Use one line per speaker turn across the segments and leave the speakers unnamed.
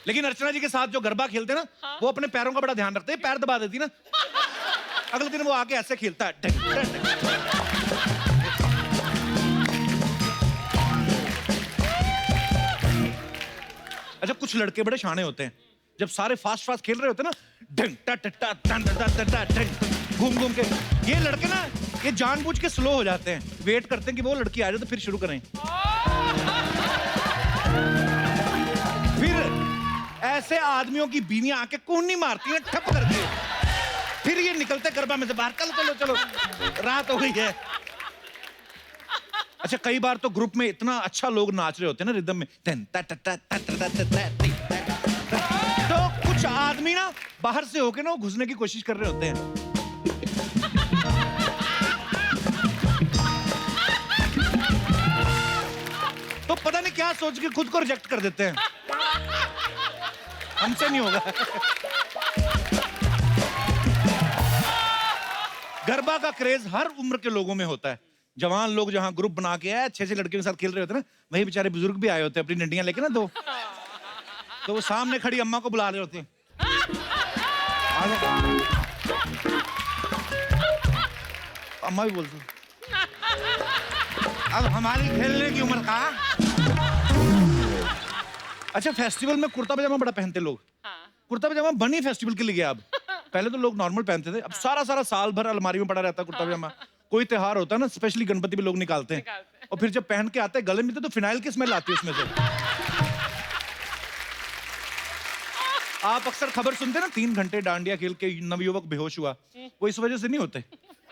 लेकिन अर्चना जी के साथ जो गरबा खेलते हैं ना, वो अपने पैरों का बड़ा ध्यान रखते हैं, पैर दबा देती ना, अगले दिन वो आके ऐसे खेलता है। अच्छा, कुछ लड़के बड़े शाने होते हैं, जब सारे फास्ट फास्ट खेल रहे होते हैं ना, घूम घूम के, ये लड़के ना, ये जानबूझ के स्लो हो जाते हैं, वेट करते हैं कि वो लड़की आ जाए तो फिर शुरू करें। फिर ऐसे आदमियों की बीवियां आके कूनी मारती हैं ठप करके, फिर ये निकलते गरबा में से बाहर, चलो चलो चलो रात हो गई है। अच्छा, कई बार तो ग्रुप में इतना अच्छा लोग नाच रहे होते हैं ना रिदम में, तो कुछ आदमी ना बाहर से होके ना घुसने की कोशिश कर रहे होते हैं। तो पता नहीं क्या सोच के खुद को रिजेक्ट कर देते हैं। हमसे नहीं होगा। गरबा का क्रेज हर उम्र के लोगों में होता है। जवान लोग जहां ग्रुप बना के अच्छे अच्छे लड़कियों के साथ खेल रहे होते हैं ना, वही बेचारे बुजुर्ग भी आए होते हैं अपनी डंडियां लेके ना, दो तो वो सामने खड़ी अम्मा को बुला रहे होते हैं। अम्मा भी बोलती अब हमारी खेलने की उम्र का। अच्छा, फेस्टिवल में कुर्ता पजामा बड़ा पहनते लोग। कुर्ता पजामा बनी फेस्टिवल के लिए गया। अब पहले तो लोग नॉर्मल पहनते थे, अब सारा सारा साल भर अलमारी में पड़ा रहता है कुर्ता पजामा। कोई त्योहार होता है ना, स्पेशली गणपति में लोग निकालते हैं, और फिर जब पहन के आते हैं गले में तो फिनाइल की स्मेल आती है उसमें से। आप अक्सर खबर सुनते हैं ना, 3 घंटे डांडिया खेल के नवयुवक बेहोश हुआ, वो इस वजह से नहीं होते।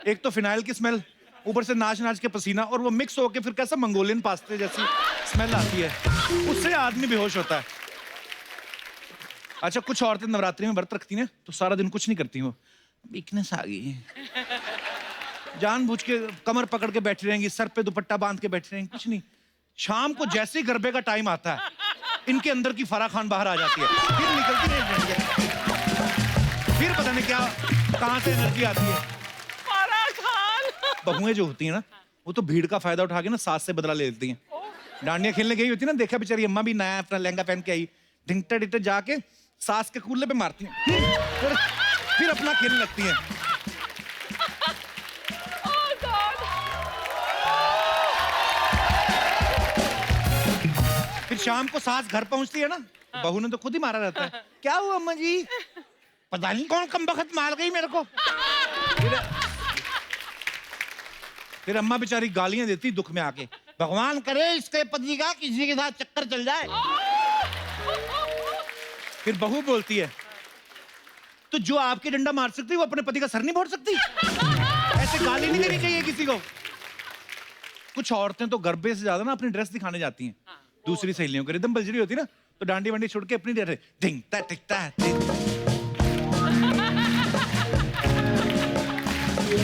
एक तो फिनाइल की स्मेल, ऊपर से नाच नाच के पसीना, और वो मिक्स होके फिर कैसा मंगोलियन पास्ते जैसी स्मेल आती है, उससे आदमी बेहोश होता है। अच्छा, कुछ औरतें नवरात्रि में व्रत रखती हैं तो सारा दिन कुछ नहीं करती, वो वीकनेस आ गई, जानबूझ के कमर पकड़ के बैठी रहेंगी, सर पे दुपट्टा बांध के बैठी रहेंगी, कुछ नहीं। शाम को जैसे ही गरबे का टाइम आता है, इनके अंदर की फराह खान बाहर आ जाती है, फिर निकलती नहीं, फिर पता नहीं क्या कहां से एनर्जी आती है।
फराह खान।
बहुएं जो होती है ना, वो तो भीड़ का फायदा उठा के ना सास से बदला ले लेती हैं। डांडिया खेलने गई होती है ना, देखा बेचारी अम्मा भी नया अपना लहंगा पहन के आई, ढिंगटे ढिंगटे जाके सास के कूल्हे पे मारती हैं, फिर अपना खेलने लगती हैं। फिर शाम को सास घर पहुंचती है ना, बहू ने तो खुद ही मारा रहता है, क्या हुआ अम्मा जी, पता नहीं कौन कमबख्त मार गई मेरे को। फिर अम्मा बेचारी गालियां देती दुख में आके, भगवान करे इसके पति का किसी के साथ चक्कर चल जाए। फिर बहू बोलती है, तो जो आपके डंडा मार सकती वो अपने पति का सर नहीं फोड़ सकती? ऐसे गाली नहीं देनी चाहिए किसी को। कुछ औरतें तो गरबे से ज्यादा ना अपनी ड्रेस दिखाने जाती हैं दूसरी सहेलियों को, रिदम बजरी होती ना, तो डांडी वांडी छोड़ के अपनी ड्रेस धिंगता टिकता।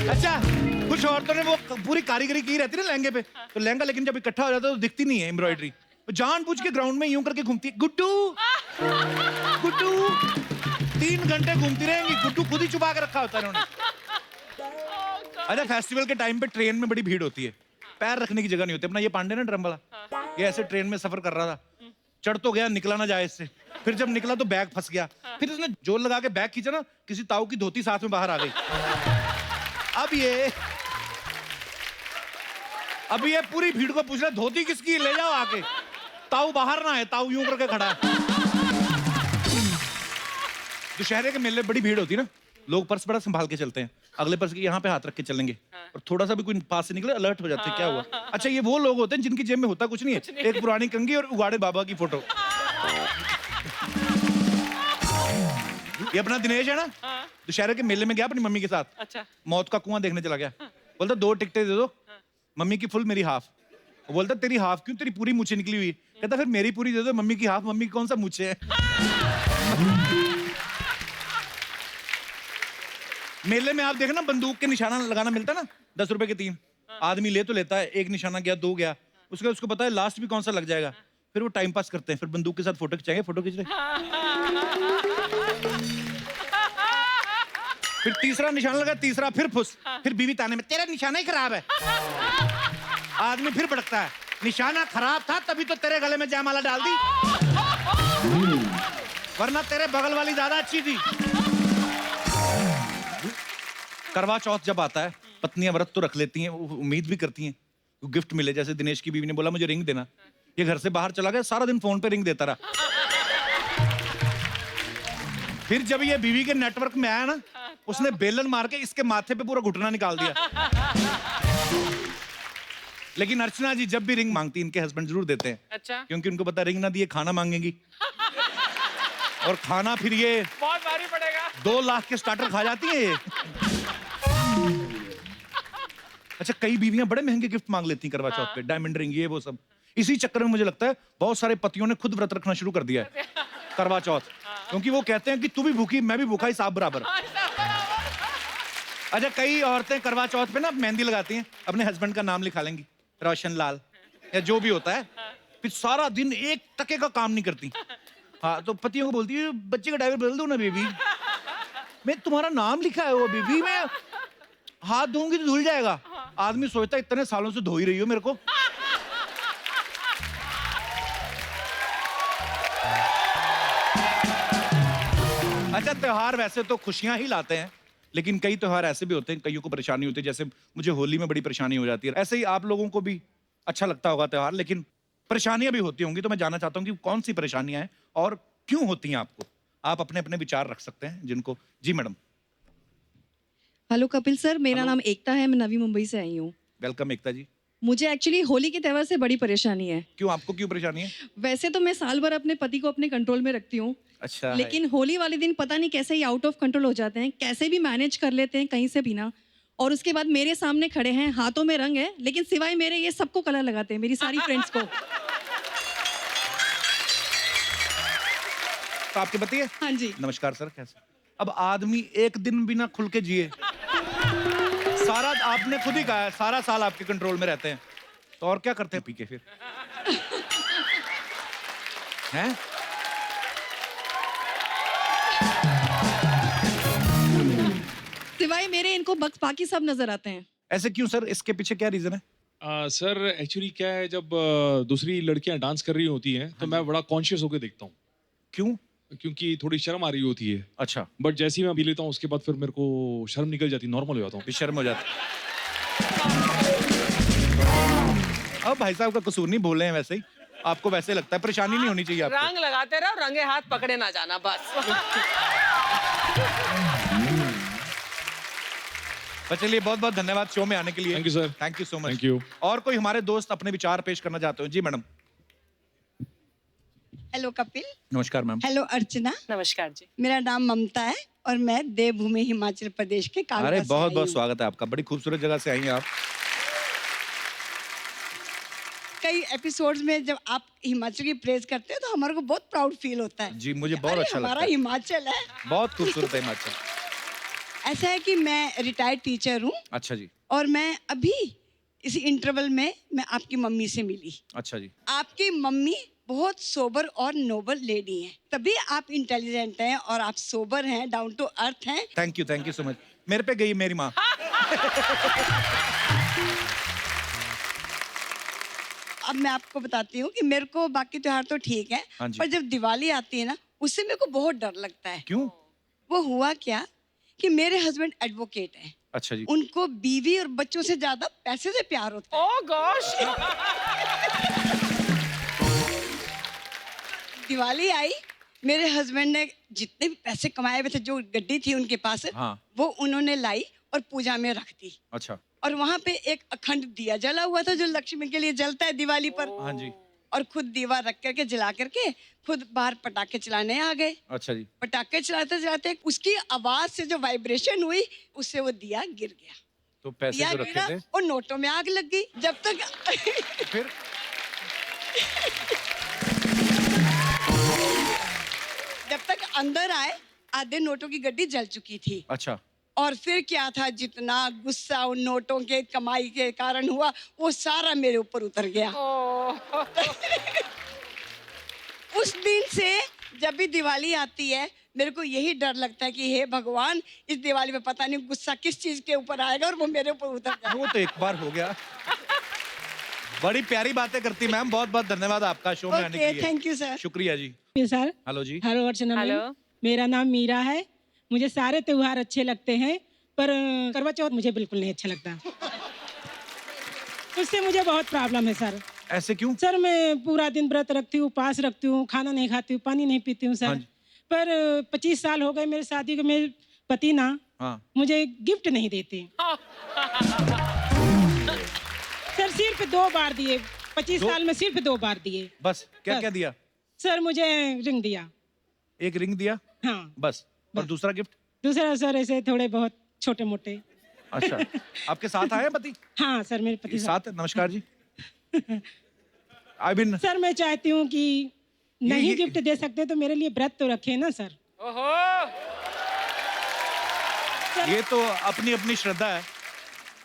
अच्छा, कुछ औरतों ने वो पूरी कारीगरी की रहती है ना लहंगे पे, तो लहंगा लेकिन जब इकट्ठा हो जाता है तो दिखती नहीं है एम्ब्रॉयडरी, तो जानबूझ के ग्राउंड में यूं करके घूमती है, गुड्डू गुड्डू, 3 घंटे घूमती रहेंगी, गुड्डू खुद ही छुपा के रखा होता है उन्होंने। अच्छा, फेस्टिवल के टाइम पे ट्रेन में बड़ी भीड़ होती है, पैर रखने की जगह नहीं होती। अपना ये पांडे ना ड्रम वाला, ये ऐसे ट्रेन में सफर कर रहा था, चढ़ तो गया, निकला ना जाए इससे, फिर जब निकला तो बैग फंस गया, फिर उसने जोर लगा के बैग खींचा ना, किसी ताऊ की धोती साथ में बाहर आ गई। अब ये पूरी भीड़ को पूछ रहा, धोती किसकी, ले जाओ आके। ताऊ बाहर ना है, ताऊ यूं करके खड़ा है। दुशहरे के मेले बड़ी भीड़ होती है ना, लोग पर्स बड़ा संभाल के चलते हैं, अगले पर्स के यहाँ पे हाथ रख के चलेंगे, और थोड़ा सा भी कोई पास से निकले अलर्ट हो जाते हैं, क्या हुआ। अच्छा, ये वो लोग होते हैं जिनकी जेब में होता कुछ नहीं है, एक पुरानी कंघी और उगाड़े बाबा की फोटो। ये अपना दिनेश है ना, दुशहरे के मेले में गया अपनी मम्मी के साथ,
अच्छा,
मौत का कुआं देखने चला गया, बोलता 2 टिकटें दे दो, मम्मी की फुल मेरी हाफ। वो बोलता तेरी हाफ क्यों, तेरी पूरी मूछें निकली हुई। कहता फिर मेरी पूरी दे दो, मम्मी की हाफ, मम्मी की कौन सा मूछे है। मेले में आप देखना बंदूक के निशाना लगाना मिलता है ना, 10 रुपए के 3, आदमी ले तो लेता है, एक निशाना गया, 2 गया, उसको पता है लास्ट भी कौन सा लग जाएगा, फिर वो टाइम पास करते हैं, फिर बंदूक के साथ फोटो खिंचाएंगे, फोटो खींच रहे, फिर तीसरा निशाना लगा, तीसरा फिर फुस, फिर बीवी ताने में तेरा निशाना ही खराब है। आदमी फिर भड़कता है, निशाना खराब था तभी तो तेरे गले में जयमाला डाल दी। वरना तेरे बगल वाली ज्यादा अच्छी थी। करवा चौथ जब आता है, पत्नियां व्रत तो रख लेती हैं, वो उम्मीद भी करती हैं गिफ्ट मिले। जैसे दिनेश की बीवी ने बोला मुझे रिंग देना, ये घर से बाहर चला गया, सारा दिन फोन पे रिंग देता रहा। फिर जब ये बीवी के नेटवर्क में आया ना, उसने बेलन मार के इसके माथे पे पूरा घुटना निकाल दिया। लेकिन अर्चना जी जब भी रिंग मांगती इनके हस्बैंड जरूर देते हैं।
अच्छा,
क्योंकि उनको पता रिंग ना दिए खाना मांगेंगी, और खाना फिर ये
बहुत भारी पड़ेगा।
2 लाख के स्टार्टर खा जाती है ये। अच्छा, कई बीवियां बड़े महंगे गिफ्ट मांग लेती हैं करवा चौथ पे, डायमंड रिंग, ये वो सब। इसी चक्कर में मुझे लगता है बहुत सारे पतियों ने खुद व्रत रखना शुरू कर दिया है करवा चौथ, क्योंकि वो कहते हैं कि तू भी भूखी मैं भी भूखा, हिसाब बराबर। अच्छा, कई औरतें करवा चौथ पे ना मेहंदी लगाती हैं, अपने हस्बैंड का नाम लिखा लेंगी, रोशन लाल या जो भी होता है, फिर सारा दिन एक टके का काम नहीं करती। हाँ, तो पतियों को बोलती है बच्चे का डायपर बदल दो ना बेबी, मैं तुम्हारा नाम लिखा है वो बेबी, मैं हाथ धोऊंगी तो धुल जाएगा। आदमी सोचता है इतने सालों से धो ही रही हो मेरे को। अच्छा, त्योहार वैसे तो खुशियां ही लाते हैं, लेकिन कई त्योहार ऐसे भी होते हैं, कईयों को परेशानी होती है। जैसे मुझे होली में बड़ी परेशानी हो जाती है, ऐसे ही आप लोगों को भी अच्छा लगता होगा त्योहार, लेकिन परेशानियां भी होती होंगी। तो मैं जानना चाहता हूँ कि कौन सी परेशानियां हैं और क्यों होती हैं आपको। आप अपने अपने विचार रख सकते हैं जिनको। जी मैडम।
हेलो कपिल सर, मेरा
हेलो।
नाम एकता है, मैं नवी मुंबई से आई हूँ।
वेलकम एकता जी।
मुझे एक्चुअली होली के त्यौहार से बड़ी परेशानी है।
क्यों, आपको क्यों परेशानी है?
वैसे तो मैं साल भर अपने पति को अपने कंट्रोल में रखती हूँ,
अच्छा,
लेकिन होली वाले दिन पता नहीं कैसे ही आउट ऑफ कंट्रोल हो जाते हैं, कैसे भी मैनेज कर लेते हैं कहीं से भी ना। और उसके बाद मेरे सामने खड़े हैं, हाथों में रंग है, लेकिन सिवाय मेरे ये सबको कलर लगाते हैं, मेरी सारी फ्रेंड्स को।
तो आपके पति है?
हाँ जी।
नमस्कार सर, कैसे? अब आदमी एक दिन भी ना खुल के जिए, सारा आपने खुद ही कहा है सारा साल आपके कंट्रोल में रहते हैं, तो और क्या करते हैं पी के फिर? हैं?
सिवाय मेरे इनको बाकी सब नजर आते हैं।
ऐसे क्यों सर, इसके पीछे क्या रीजन है?
सर एक्चुअली क्या है, जब दूसरी लड़कियां डांस कर रही होती हैं तो मैं बड़ा कॉन्शियस होकर देखता हूँ,
क्यों?
क्योंकि थोड़ी शर्म आ रही होती है।
अच्छा,
बट जैसे ही मैं पी लेता हूँ उसके बाद फिर मेरे को शर्म निकल जाती, नॉर्मल हो जाता हूँ।
फिर शर्म हो जाती। अब भाई साहब का कसूर नहीं, बोल रहे हैं वैसे ही, आपको वैसे लगता है, परेशानी नहीं होनी चाहिए आपको।
रंग लगाते रहो, रंगे हाथ पकड़े ना जाना बस।
तो चलिए, बहुत बहुत धन्यवाद शो में आने के लिए।
Thank you sir.
Thank you so much.
Thank you.
और कोई हमारे दोस्त अपने विचार पेश करना चाहते हो? जी मैडम।
हेलो कपिल।
नमस्कार मैम।
हेलो अर्चना।
नमस्कार जी।
मेरा नाम ममता है और मैं देवभूमि हिमाचल प्रदेश के कांगड़ा
अरे
से
बहुत
आई
बहुत
हूँ।
स्वागत है आपका, बड़ी खूबसूरत जगह से आई हैं आप।
कई एपिसोड्स में जब आप हिमाचल की प्रेज करते हो तो हमारे को बहुत प्राउड फील होता है।
जी, मुझे बहुत
अरे,
अच्छा लगता
हमारा
है।
हिमाचल है।
बहुत खूबसूरत है हिमाचल।
ऐसा है कि मैं रिटायर्ड टीचर हूँ
अच्छा जी।
और मैं अभी इसी इंटरवल में मैं आपकी मम्मी से मिली।
अच्छा जी।
आपकी मम्मी बहुत सोबर और नोबल लेडी हैं, तभी आप इंटेलिजेंट हैं और आप सोबर हैं, डाउन टू अर्थ हैं।
Thank you so much. मेरे पे गई मेरी माँ।
अब मैं आपको बताती हूँ कि मेरे को बाकी त्योहार तो ठीक है,
हाँ जी।
पर जब दिवाली आती है ना, उससे मेरे को बहुत डर लगता है।
क्यों?
वो हुआ क्या कि मेरे हस्बैंड एडवोकेट हैं,
अच्छा जी।
उनको बीवी और बच्चों से ज्यादा पैसे से प्यार होता है।
ओह गॉश।
दिवाली आई, मेरे हस्बैंड ने जितने भी पैसे कमाए हुए थे, जो गड्डी थी उनके पास,
हाँ।
वो उन्होंने लाई और पूजा में रख दी।
अच्छा।
और वहां पे एक अखंड दिया जला हुआ था जो लक्ष्मी के लिए जलता है दिवाली पर।
हाँ जी।
और खुद दीवा रख करके जला करके खुद बाहर पटाखे चलाने आ गए।
अच्छा जी।
पटाखे चलाते चलाते उसकी आवाज से जो वाइब्रेशन हुई, उससे वो दिया गिर गया।
तो पैसे
दिया
जो रखे
गिरा
थे
और नोटों में आग लग गई। जब तक
फिर?
जब तक अंदर आए, आधे नोटों की गड्डी जल चुकी थी।
अच्छा।
और फिर क्या था, जितना गुस्सा उन नोटों के कमाई के कारण हुआ, वो सारा मेरे ऊपर उतर गया। उस दिन से जब भी दिवाली आती है, मेरे को यही डर लगता है कि हे भगवान, इस दिवाली में पता नहीं गुस्सा किस चीज के ऊपर आएगा और वो मेरे ऊपर उतर जाएगा।
वो तो एक बार हो गया। बड़ी प्यारी बातें करती मैम, बहुत बहुत धन्यवाद आपका शो में आने के
ओके,
लिए।
Thank you sir.
शुक्रिया जी।
सर
हेलो जी।
हेलो अर्चना मैम।
हेलो।
मेरा नाम मीरा है। मुझे सारे त्योहार अच्छे लगते हैं, पर करवा चौथ मुझे बिल्कुल नहीं अच्छा लगता। उससे मुझे बहुत प्रॉब्लम है सर।
ऐसे क्यों?
सर मैं पूरा दिन व्रत रखती हूँ, उपवास रखती हूँ, खाना नहीं खाती हूँ, पानी नहीं पीती हूँ
हाँ
सर।
जी।
पर 25 साल हो गए मेरे शादी को, मेरे पति ना
हाँ।
मुझे गिफ्ट नहीं देते। सर सिर्फ 2 बार दिए, 25 साल में सिर्फ 2 बार दिए।
बस क्या
बस।
क्या दिया?
सर मुझे रिंग दिया।
एक रिंग दिया
हाँ।
बस। और दूसरा गिफ्ट?
दूसरा सर ऐसे थोड़े बहुत छोटे मोटे।
अच्छा। आपके साथ आए हैं पति?
हाँ सर मेरे पति
साथ है। नमस्कार जी। आई बिन
सर मैं चाहती हूँ कि नहीं
ये-
गिफ्ट दे सकते तो मेरे लिए व्रत तो रखे ना सर।
ओहो।
ये तो अपनी अपनी श्रद्धा है।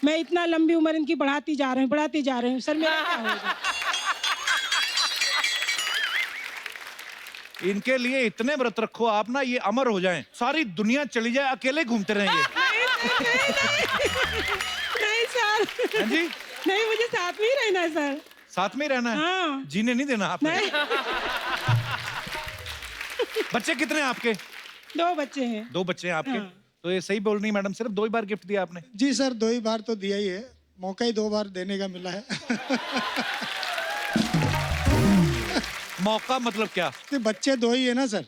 मैं इतना लंबी उम्र इनकी बढ़ाती जा रही हूँ सर, मेरा क्या होगा?
इनके लिए इतने व्रत रखो आप ना, ये अमर हो जाएं, सारी दुनिया चली जाए, अकेले घूमते रहेंगे।
नहीं सर,
हाँ जी।
नहीं मुझे साथ में ही रहना है सर।
साथ में ही रहना है।
हाँ।
जीने नहीं देना आपने।
नहीं।
बच्चे कितने हैं आपके?
2 बच्चे हैं।
2 बच्चे हैं आपके।
हाँ।
तो ये सही बोल रही मैडम, सिर्फ 2 ही बार गिफ्ट दिया आपने?
जी सर, 2 ही बार तो दिया ही है, मौका ही 2 बार देने का मिला है।
मौका मतलब क्या?
कि बच्चे 2 ही है ना सर।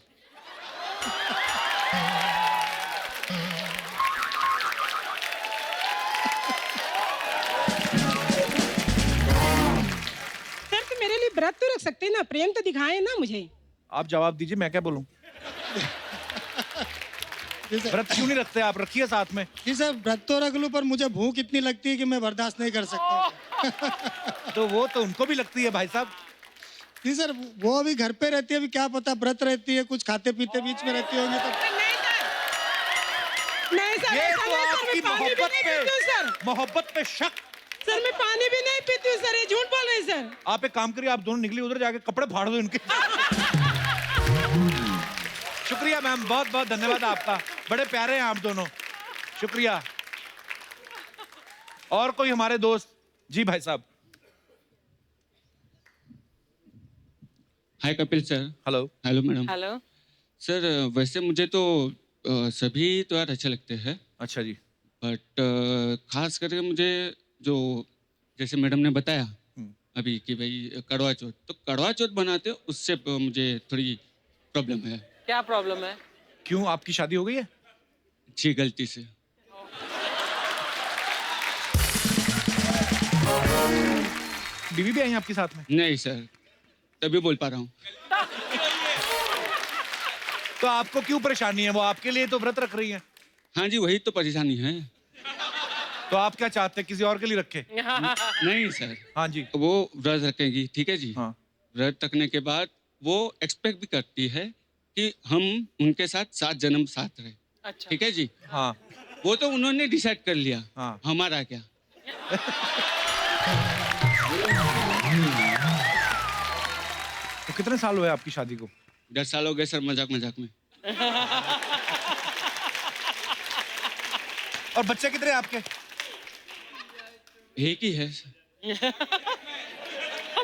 सर तो मेरे लिए व्रत तो रख सकते हैं ना, प्रेम तो दिखाएं ना मुझे।
आप जवाब दीजिए, मैं क्या बोलूं?
जी सर,
व्रत क्यों नहीं रखते आप? रखिए साथ में।
जी सर, व्रत तो रख लूं, पर मुझे भूख इतनी लगती है कि मैं बर्दाश्त नहीं कर सकता।
तो वो तो उनको भी लगती है भाई साहब।
जी सर, वो अभी घर पे रहती है, अभी क्या पता व्रत रहती है, कुछ खाते पीते बीच में रहती होंगी तो।
नहीं सर,
ये
ऐसा
तो
नहीं सर,
आपकी
मैं पानी भी
मोहब्बत
नहीं पीती हूँ सर।
पे, मोहब्बत पे शक।
सर मैं पानी भी नहीं पीती हूँ सर, ये झूठ बोल रहे हैं सर।
आप एक काम करिए, आप दोनों निकलिए उधर, जाके कपड़े फाड़ दो इनके। शुक्रिया मैम, बहुत बहुत धन्यवाद आपका। बड़े प्यारे हैं आप दोनों। शुक्रिया। और कोई हमारे दोस्त? जी भाई साहब।
Hi Kapil sir.
Hello.
Hello madam.
Hello.
Sir वैसे मुझे तो सभी त्योहार अच्छे लगते हैं,
अच्छा जी।
बट खास करके मुझे जो जैसे मैडम ने बताया अभी कि भाई करवा चौथ, तो करवा चौथ बनाते हो उससे मुझे थोड़ी प्रॉब्लम है।
क्या प्रॉब्लम है?
क्यों, आपकी शादी हो गई है?
जी गलती से।
बीवी भी आई है आपके साथ में?
नहीं सर, तभी बोल पा रहा हूँ।
तो आपको क्यों परेशानी है? वो आपके लिए तो व्रत रख रही है।
हाँ जी, वही तो परेशानी है।
तो आप क्या चाहते हैं, किसी और के लिए रखे?
नहीं सर,
हाँ जी।
वो व्रत रखेंगी, ठीक है जी।
हाँ।
व्रत रखने के बाद वो एक्सपेक्ट भी करती है कि हम उनके साथ 7 जन्म साथ रहे,
अच्छा।
ठीक है जी।
हाँ।
वो तो उन्होंने डिसाइड कर लिया।
हाँ।
हमारा क्या।
तो कितने साल हुए आपकी शादी को?
10 साल हो गए सर, मजाक मजाक में।
और बच्चे कितने हैं आपके?
एक ही है।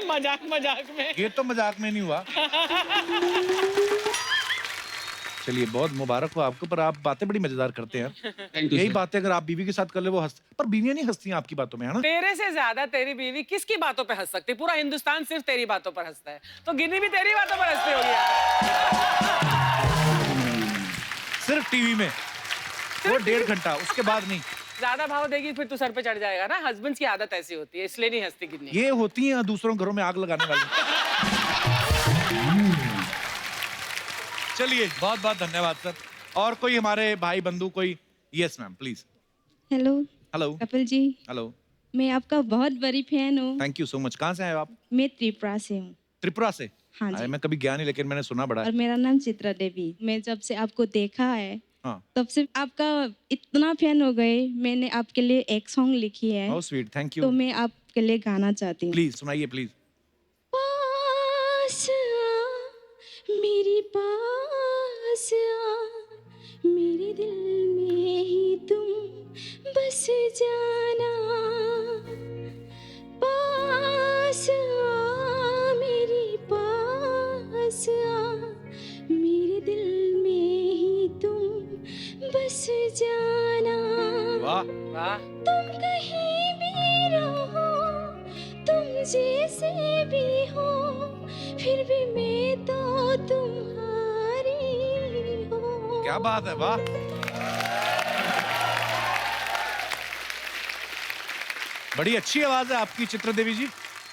मजाक मजाक में।
ये तो मजाक में नहीं हुआ। चलिए, बहुत मुबारक हो आपको, पर आप बातें बड़ी मजेदार करते हैं।
थैंक यू
यही
सर।
बातें अगर आप बीवी के साथ कर ले, वो हंस, पर बीवियां नहीं हंसती हैं आपकी बातों में, है ना?
तेरे से ज्यादा तेरी बीवी किसकी बातों पे हंस सकती? पूरा हिंदुस्तान सिर्फ तेरी बातों पर हंसता है, तो गिनी भी तेरी बातों पर हंसती होगी यार।
सिर्फ टीवी में वो 1.5 घंटा, उसके बाद नहीं।
ज्यादा भाव देगी फिर तू सर पे चढ़ जाएगा ना। हस्बैंड्स की आदत ऐसी होती है, इसलिए नहीं हंसती गिन्नी।
ये होती हैं दूसरों घरों में आग लगाने वाली। चलिए, बहुत बहुत धन्यवाद सर। और कोई हमारे भाई बंधु कोई? Yes ma'am, please.
Hello
hello.
Kapil ji,
hello.
मैं आपका बहुत बड़ी फैन हूँ।
Thank you so much. कहाँ से हैं आप?
मैं त्रिपुरा से हूँ।
त्रिपुरा से?
हाँ जी।
अरे, मैं कभी गया नहीं, लेकिन मैंने सुना बड़ा
और
है।
मेरा नाम चित्रा देवी। मैं जब से आपको देखा है,
हाँ।
तब से आपका इतना फैन हो गए, मैंने आपके लिए एक सॉन्ग लिखी है,
हाउ स्वीट, थैंक
तो
यू।
मैं आपके लिए गाना चाहती हूँ।
प्लीज सुनाइए, प्लीज।
पास आ, मेरी पास आ, मेरे दिल में ही तुम बस जाना। पास
वाह
वाह
तुम कहीं भी रहो, तुम जैसे भी हो, फिर भी मैं तो तुम्हारी हूँ।
क्या बात है, वाह। बड़ी अच्छी आवाज है आपकी चित्रा देवी जी।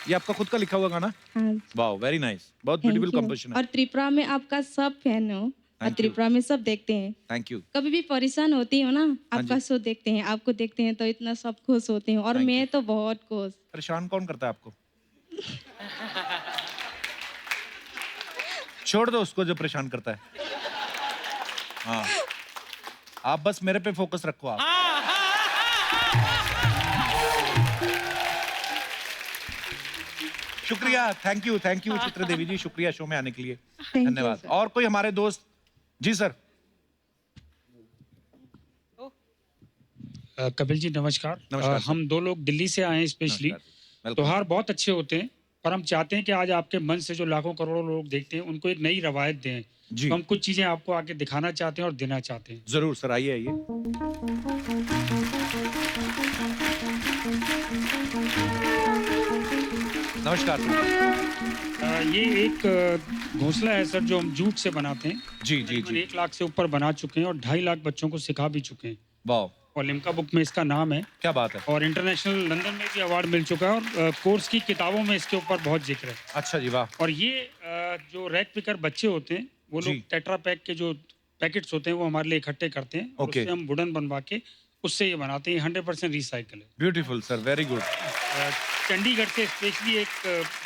ये आपका खुद का लिखा हुआ गाना?
हाँ,
वाह, वेरी नाइस, बहुत ब्यूटीफुल कंपोजिशन है।
और त्रिपुरा में आपका सब फैन हो, और
you.
त्रिपुरा में सब देखते हैं।
Thank you.
कभी भी परेशान होती हो ना, आपका शो देखते हैं, आपको देखते हैं तो इतना सब खुश होते हैं, और मैं तो बहुत खुश।
परेशान कौन करता है आपको? छोड़ दो उसको जो परेशान करता है। हाँ, आप बस मेरे पे फोकस रखो आप। शुक्रिया, थैंक यू चित्र देवी जी, शुक्रिया शो में आने के लिए, धन्यवाद। और कोई हमारे दोस्त? जी सर।
कपिल जी नमस्कार।
नमस्कार
हम दो लोग दिल्ली से आए हैं स्पेशली। त्योहार बहुत अच्छे होते हैं, पर हम चाहते हैं कि आज आपके मंच से जो लाखों करोड़ों लोग देखते हैं उनको एक नई रवायत दें।
जी।
तो हम कुछ चीजें आपको आके दिखाना चाहते हैं और देना चाहते हैं।
जरूर सर, आइए आइए। नमस्कार सर।
ये एक घोंसला है सर जो हम जूट से बनाते हैं।
जी जी
तकरीबन
जी।
1 लाख से ऊपर बना चुके हैं और 2.5 लाख बच्चों को सिखा भी चुके हैं।
वाह,
और लिम्का बुक में इसका नाम है।
क्या बात है।
और इंटरनेशनल लंदन में भी अवार्ड मिल चुका है, और कोर्स की किताबों में इसके ऊपर बहुत जिक्र है।
अच्छा जी, वाह।
और ये जो रैक पिकर बच्चे होते हैं वो
जी।
लोग टेट्रा पैक के जो पैकेट्स होते हैं वो हमारे लिए इकट्ठे करते हैं, और
ओके।
उससे हम वुडन बनवा के उससे ये बनाते हैं। 100% रिसाइकल है।
Beautiful sir, very good.
Chandigarh से स्पेशली एक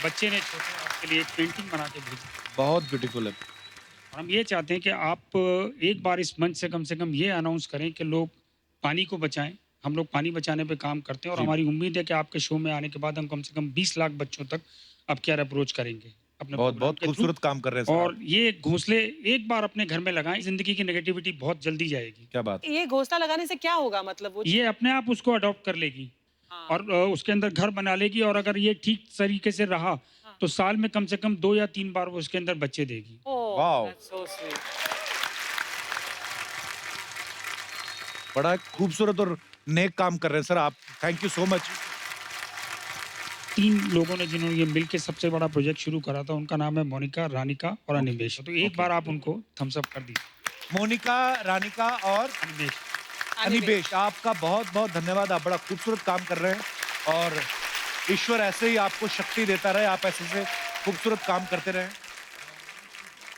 बच्चे ने छोटे आपके लिए एक पेंटिंग बना के भेजी।
बहुत ब्यूटीफुल है।
और हम ये चाहते हैं कि आप एक बार इस मंच से कम ये अनाउंस करें कि लोग पानी को बचाएं। हम लोग पानी बचाने पे काम करते हैं, और हमारी उम्मीद है कि आपके शो में आने के बाद हम कम से कम 20 लाख बच्चों तक अब केयर अप्रोच करेंगे अपने
बहुत
प्रोग्राम
बहुत
के थ्रू।
खूबसूरत काम कर रहे हैं सर
और
आप।
ये घोंसले एक बार अपने घर में लगाएं, जिंदगी की नेगेटिविटी बहुत जल्दी जाएगी।
क्या बात।
ये घोंसला लगाने से क्या होगा, मतलब वो
ये अपने आप उसको अडॉप्ट कर लेगी, और उसके अंदर घर बना लेगी, और अगर ये ठीक तरीके से रहा तो साल में कम से कम 2 या 3 बार वो उसके अंदर बच्चे देगी।
वाओ।
that's so sweet.
बड़ा खूबसूरत और नेक काम कर रहे हैं सर आप, थैंक यू सो मच।
3 लोगों ने जिन्होंने ये मिलके सबसे बड़ा प्रोजेक्ट शुरू करा था, उनका नाम है मोनिका, रानिका और अनिमेश। तो एक बार आप उनको थम्स अप कर दीजिए।
मोनिका, रानिका और
अनिमेश।
अनिमेश, आपका बहुत बहुत धन्यवाद। आप बड़ा खूबसूरत काम कर रहे हैं, और ईश्वर ऐसे ही आपको शक्ति देता रहे, आप ऐसे से खूबसूरत काम करते रहें।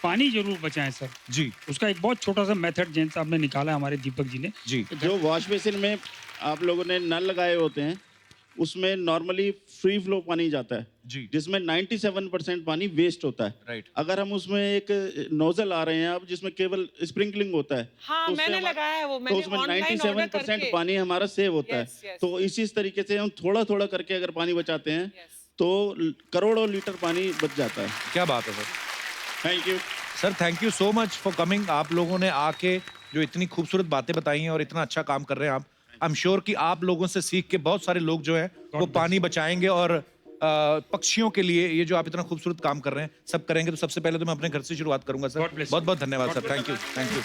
पानी जरूर बचाएं सर
जी।
उसका एक बहुत छोटा सा मेथड जैन साहब ने निकाला है, हमारे दीपक जी ने।
जी।
जो वॉश बेसिन में आप लोगों ने नल लगाए होते हैं उसमें नॉर्मली फ्री फ्लो पानी जाता है,
जी।
जिसमें 97% पानी वेस्ट होता है।
राइट।
अगर हम उसमें एक नोजल आ रहे हैं अब जिसमें केवल स्प्रिंकलिंग होता है,
हाँ,
तो उससे
मैंने
हमारा-
लगाया है वो,
तो
मैंने
उसमें
online order
97%
करके।
पानी हमारा सेव होता
Yes,
है।
yes.
तो इसी तरीके से हम थोड़ा थोड़ा करके अगर पानी बचाते हैं
Yes.
तो करोड़ों लीटर पानी बच जाता है।
क्या बात है sir.
Thank you
sir, thank you so much for coming. आप लोगों ने आके जो इतनी खूबसूरत बातें बताई हैं और इतना अच्छा काम कर रहे हैं आप, आई एम श्योर कि आप लोगों से सीख के बहुत सारे लोग जो हैं वो पानी बचाएंगे, और पक्षियों के लिए ये जो आप इतना खूबसूरत काम कर रहे हैं सब करेंगे। तो सबसे पहले तो मैं अपने घर से शुरुआत करूंगा सर।
God bless you.
बहुत बहुत धन्यवाद sir, thank you thank you.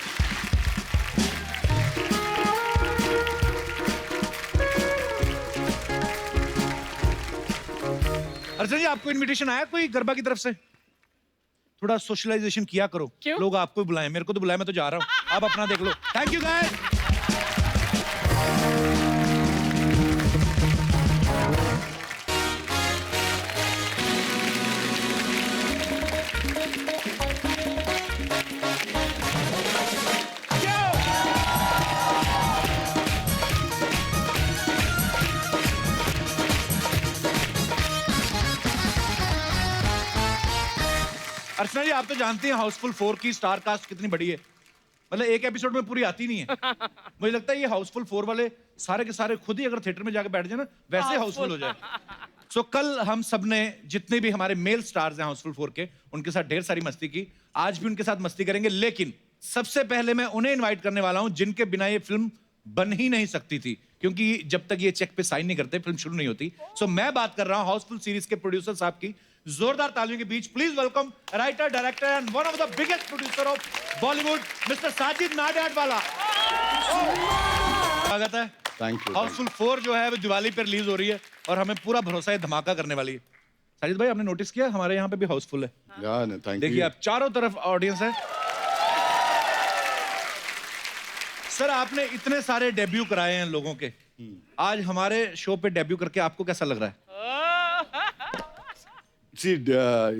Archana ji, आपको इनविटेशन आया कोई गरबा की तरफ से? थोड़ा सोशलाइजेशन किया करो।
क्यों?
लोग आपको भी बुलाएं, मेरे को तो बुलाया, मैं तो जा रहा हूँ। आप अपना देख लो। Thank you guys. Archana ji, आप तो जानते हैं हाउसफुल 4 की स्टार कास्ट कितनी बड़ी है। मतलब एक एपिसोड में पूरी आती नहीं है। मुझे लगता है ये हाउसफुल 4 वाले सारे के सारे खुद ही अगर थिएटर में जाके बैठ जाए ना, वैसे हाउसफुल हो जाए। सो कल हम सब ने जितने भी हमारे मेल स्टार्स हैं हाउसफुल 4 के, उनके साथ ढेर सारी मस्ती की। आज भी उनके साथ मस्ती करेंगे, लेकिन सबसे पहले मैं उन्हें इन्वाइट करने वाला हूं जिनके बिना ये फिल्म बन ही नहीं सकती थी, क्योंकि जब तक ये चेक पे साइन नहीं करते फिल्म शुरू नहीं होती। सो मैं बात कर रहा हूं हाउसफुल सीरीज के प्रोड्यूसर साहब की। जोरदार तालियों के बीच please welcome writer, director and one of the biggest producer of Bollywood, mister Sajid Nadiadwala. स्वागत है।
Thank you.
हाउसफुल 4 जो है वो दिवाली पर रिलीज हो रही है और हमें पूरा भरोसा है धमाका करने वाली है। साजिद भाई आपने नोटिस किया हमारे यहाँ पे भी हाउसफुल है।
Thank you.
देखिए आप चारों तरफ ऑडियंस है। सर आपने इतने सारे डेब्यू कराए हैं लोगों के, आज हमारे शो पे डेब्यू करके आपको कैसा लग रहा है?
See,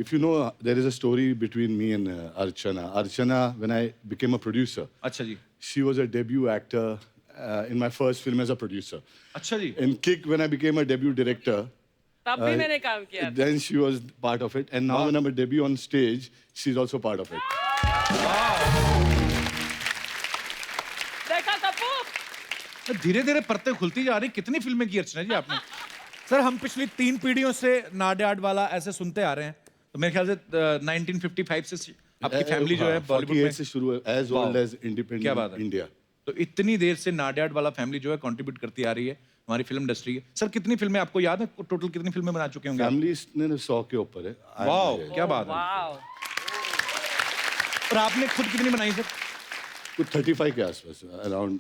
if you know, there is a story between me and Archana. Archana, when I became a producer,
अच्छा जी।
she was a debut actor in my first film as a producer.
अच्छा जी।
In Kick, when I became a debut director,
तब भी मैंने काम किया।
then she was part of it. And now when I'm a debut on stage, she's also part of it.
देखा कपूर?
धीरे धीरे परतें खुलती जा रही। कितनी फिल्में की अर्चना जी आपने? सर हम पिछली 3 पीढ़ियों से नाडियाड वाला ऐसे सुनते आ रहे हैं, तो मेरे ख्याल से 1955 से आपकी फैमिली जो है बॉलीवुड में
से शुरू है, as old as independent
क्या बात है?
India.
तो इतनी देर से नाडियाड वाला फैमिली जो है कंट्रीब्यूट करती आ रही है हमारी फिल्म इंडस्ट्री है। सर कितनी फिल्में आपको याद है, टोटल कितनी फिल्में बना चुके होंगे?
फैमिली ने 100 के ऊपर है।
वाह क्या बात है।
वाओ।
और आपने खुद कितनी बनाई सर?
कुछ 35 के आसपास, अराउंड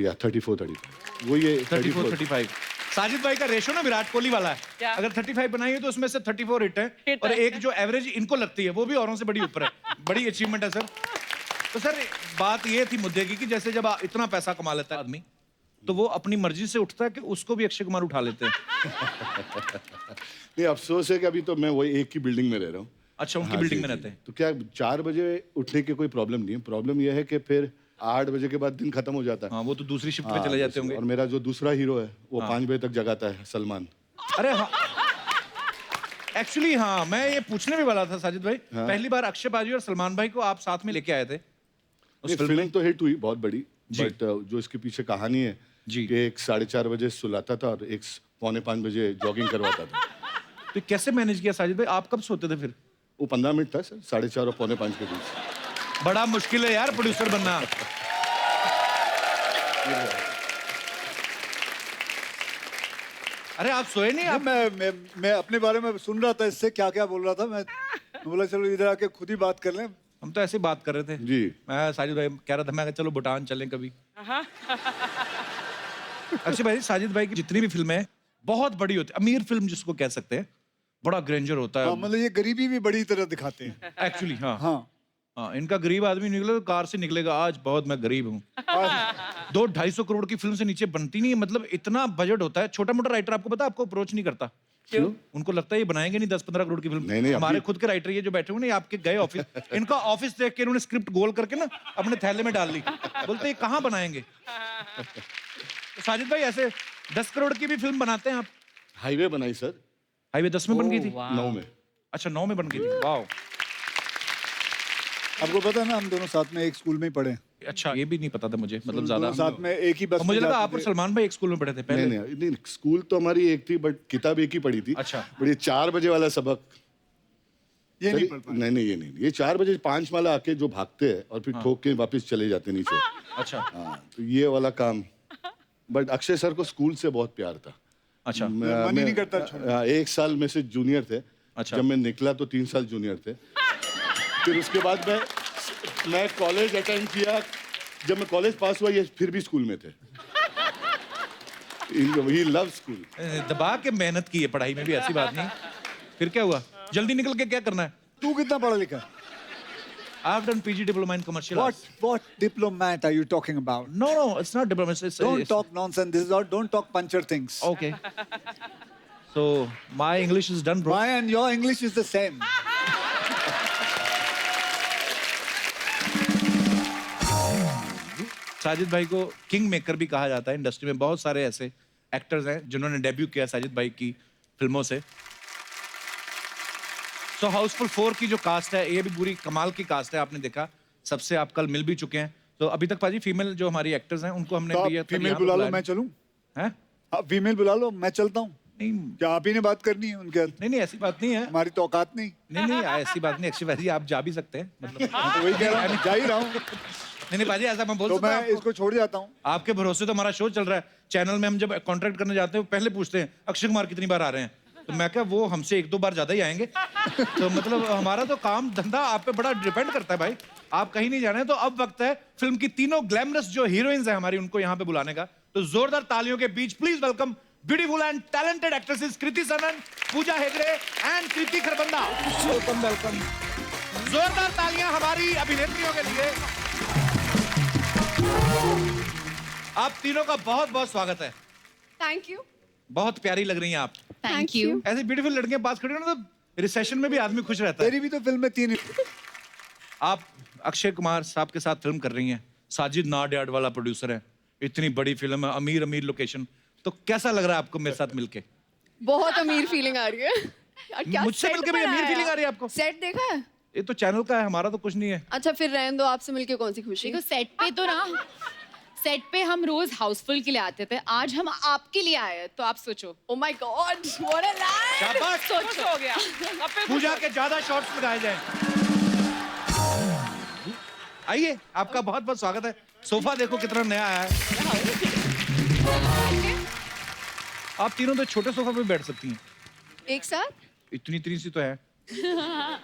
या 34-35 वो ये
34-35। साजिद भाई का रेशो ना विराट कोहली वाला है।
क्या?
अगर 35 बनाई है तो उसमें से 34 हिट है और एक जो एवरेज इनको लगती है वो भी औरों से बड़ी ऊपर है। बड़ी अचीवमेंट है सर। तो सर बात ये थी मुद्दे की कि जैसे जब इतना पैसा कमा लेता है आदमी तो वो अपनी मर्जी से उठता है कि उसको भी अक्षय कुमार उठा लेते हैं।
नहीं, अफसोस है कि अभी तो मैं वही एक ही बिल्डिंग में रह रहा हूँ।
अच्छा उनकी
हाँ,
बिल्डिंग
जी,
में
जी।
रहते हैं।
तो क्या 4 बजे उठने की कोई प्रॉब्लम नहीं है। प्रॉब्लम यह है कि फिर 8 बजे के बाद दिन खत्म हो जाता है।
हाँ वो तो दूसरी शिफ्ट पे
हाँ,
चले जाते होंगे।
और मेरा जो दूसरा हीरो है वो 5 बजे तक जगाता है, सलमान।
अरे हाँ एक्चुअली हाँ मैं ये पूछने भी वाला था साजिद भाई।
हाँ।
पहली बार अक्षय बाजी और सलमान भाई को आप साथ में लेके आए थे उस फिल्म
फिल्म
में।
तो हिट हुई बहुत बड़ी,
जी।
बट जो इसके पीछे कहानी है
जी।
कि एक 4:30 बजे सुलाता था और एक 4:45 बजे जॉगिंग करवाता था।
तो कैसे मैनेज किया साजिद भाई? आप कब सोते थे फिर?
वो 15 मिनट था सर, 4:30 और 4:45 के बीच।
बड़ा मुश्किल है यार प्रोड्यूसर बनना। अरे आप सोए नहीं? आप
मैं अपने बारे में सुन रहा था, इससे क्या क्या बोल रहा था। मैं बोला चलो इधर आके खुद ही बात कर लें।
हम तो ऐसे ही बात कर रहे थे
जी।
मैं साजिद भाई कह रहा था मैं चलो भूटान चलें कभी। अक्षय भाई साजिद भाई की जितनी भी फिल्में हैं बहुत बड़ी होती है, अमीर फिल्म जिसको कह सकते हैं, बड़ा ग्रेंजर होता
हाँ,
है
मतलब ये गरीबी भी बड़ी तरह दिखाते हैं
एक्चुअली। हाँ
हाँ
हाँ इनका गरीब आदमी निकले तो कार से निकलेगा, आज बहुत मैं गरीब हूँ। 200-250 करोड़ की फिल्म से नीचे बनती नहीं है, मतलब इतना बजट होता है। छोटा मोटा राइटर आपको पता आपको अप्रोच नहीं करता। क्यों? उनको लगता है ये बनाएंगे नहीं 10-15 करोड़ की फिल्म।
नहीं,
हमारे
अभी-
खुद के राइटर ये जो बैठे हुए ना, आपके गए ऑफिस, इनका ऑफिस देख के इन्होंने स्क्रिप्ट गोल करके ना अपने थैले में डाल ली। बोलते ये कहाँ बनाएंगे? तो साजिद भाई ऐसे 10 करोड़ की भी फिल्म बनाते हैं आप?
हाईवे बनाई सर,
हाईवे 10 में बन गई थी?
9 में।
अच्छा 9 में बन गई थी। वाह
आपको पता है ना, हम दोनों साथ में एक स्कूल में ही पढ़े।
अच्छा ये भी नहीं पता था मुझे, मतलब ज्यादा
दोनों साथ में एक ही बस
और मुझे
में
लगा
जाते
आप और
थे।
सलमान भाई एक स्कूल में पढ़े थे पहले।
नहीं, स्कूल तो हमारी एक थी बट किताब एक ही पढ़ी थी।
अच्छा।
बट ये 4 बजे वाला सबक
ये नहीं
सर,
पढ़ पाए।
नहीं ये नहीं, ये 4 बजे 5 वाला आके जो भागते हैं और फिर ठोक के वापस चले जाते नीचे।
अच्छा
हाँ, तो ये वाला काम। बट अक्षय सर को स्कूल से बहुत प्यार था।
अच्छा
मन ही नहीं करता छोड़ने।
1 साल में से जूनियर थे।
अच्छा।
जब मैं निकला तो 3 साल जूनियर थे। फिर उसके बाद मैं कॉलेज अटेंड किया। जब मैं कॉलेज पास हुआ ये फिर भी स्कूल में थे। ही लव स्कूल।
दबा के मेहनत की है पढ़ाई में भी, ऐसी बात नहीं। फिर क्या हुआ? जल्दी निकल के क्या करना है?
तू कितना पढ़ा लिखा?
I've done PG diploma in commercial arts.
What diplomat are you talking about?
No, it's not diploma. It's
Don't talk nonsense. This is all. Don't talk puncture things.
Okay. So my English is done, bro.
My and your English is the same.
Sajid भाई को king maker भी कहा जाता है industry में। बहुत सारे ऐसे एक्टर्स हैं जिन्होंने डेब्यू किया साजिद भाई की फिल्मों से। तो हाउसफुल 4 की जो कास्ट है ये भी पूरी कमाल की कास्ट है। आपने देखा सबसे आप कल मिल भी चुके हैं। तो अभी तक पाजी फीमेल जो हमारी एक्टर्स हैं उनको हमने
तो
भी
आप फीमेल बुला लो, मैं चलूं?
हैं?
आप फीमेल बुला लो, मैं चलता हूँ।
नहीं
क्या आप ही ने बात करनी है उनके साथ?
नहीं ऐसी बात नहीं है।
हमारी तो औकात नहीं।
नहीं ऐसी बात नहीं। अक्षय भाई आप जा भी सकते हैं, मतलब
तो वही कह रहा हूँ, जा ही रहा हूँ।
नहीं पाजी ऐसा मैं बोल
तो
सकता हूँ
मैं
आपको?
इसको छोड़ जाता हूँ।
आपके भरोसे तो हमारा शो चल रहा है चैनल में। हम जब कॉन्ट्रैक्ट करने जाते हैं पहले पूछते हैं अक्षय कुमार कितनी बार आ रहे हैं, तो मैं क्या वो हमसे 1-2 बार ज्यादा ही आएंगे। तो मतलब हमारा तो काम धंधा आप पे बड़ा डिपेंड करता है भाई। आप कहीं नहीं जाना है। तो अब वक्त है फिल्म की तीनों ग्लैमरस जो हीरोइंस है हमारी उनको यहाँ पे बुलाने का। तो जोरदार तालियों के बीच please welcome beautiful and talented actresses Kriti Sanon, Pooja Hegde and Kriti Kharbanda. Welcome welcome. जोरदार तालियां हमारी अभिनेत्रियों के लिए। आप तीनों का बहुत बहुत स्वागत है।
Thank you.
बहुत प्यारी लग रही हैं आप।
Thank you.
ऐसी ब्यूटीफुल लड़कियां पास खड़ी हो ना तो रिसेशन में भी आदमी खुश रहता है।
तेरी भी तो फिल्म में 3
आप अक्षय कुमार साहब के साथ फिल्म कर रही हैं, साजिद नाडियाड वाला प्रोड्यूसर है, इतनी बड़ी फिल्म है, अमीर अमीर लोकेशन, तो कैसा लग रहा है आपको मेरे साथ मिलके?
बहुत अमीर फीलिंग आ रही है।
मुझसे मिलके भी अमीर फीलिंग आ रही है आपको?
सेट देखा है?
ये तो चैनल का है, हमारा तो कुछ नहीं है।
अच्छा फिर रहने दो, आपसे मिलके कौन सी खुशी।
देखो सेट पे तो ना, सेट पे हम रोज हाउसफुल के लिए आते थे, आज हम आपके लिए आए हैं, तो आप सोचो।
Oh my God, what a line.
शाबाश,
कुछ हो गया। अब फिर
पूजा के ज्यादा शॉट्स लगाए जाएं। आइए, आपका बहुत बहुत स्वागत है। सोफा देखो कितना नया आया है। आप तीनों तो छोटे सोफा पे बैठ सकती हैं।
एक साथ?
इतनी सी तो है।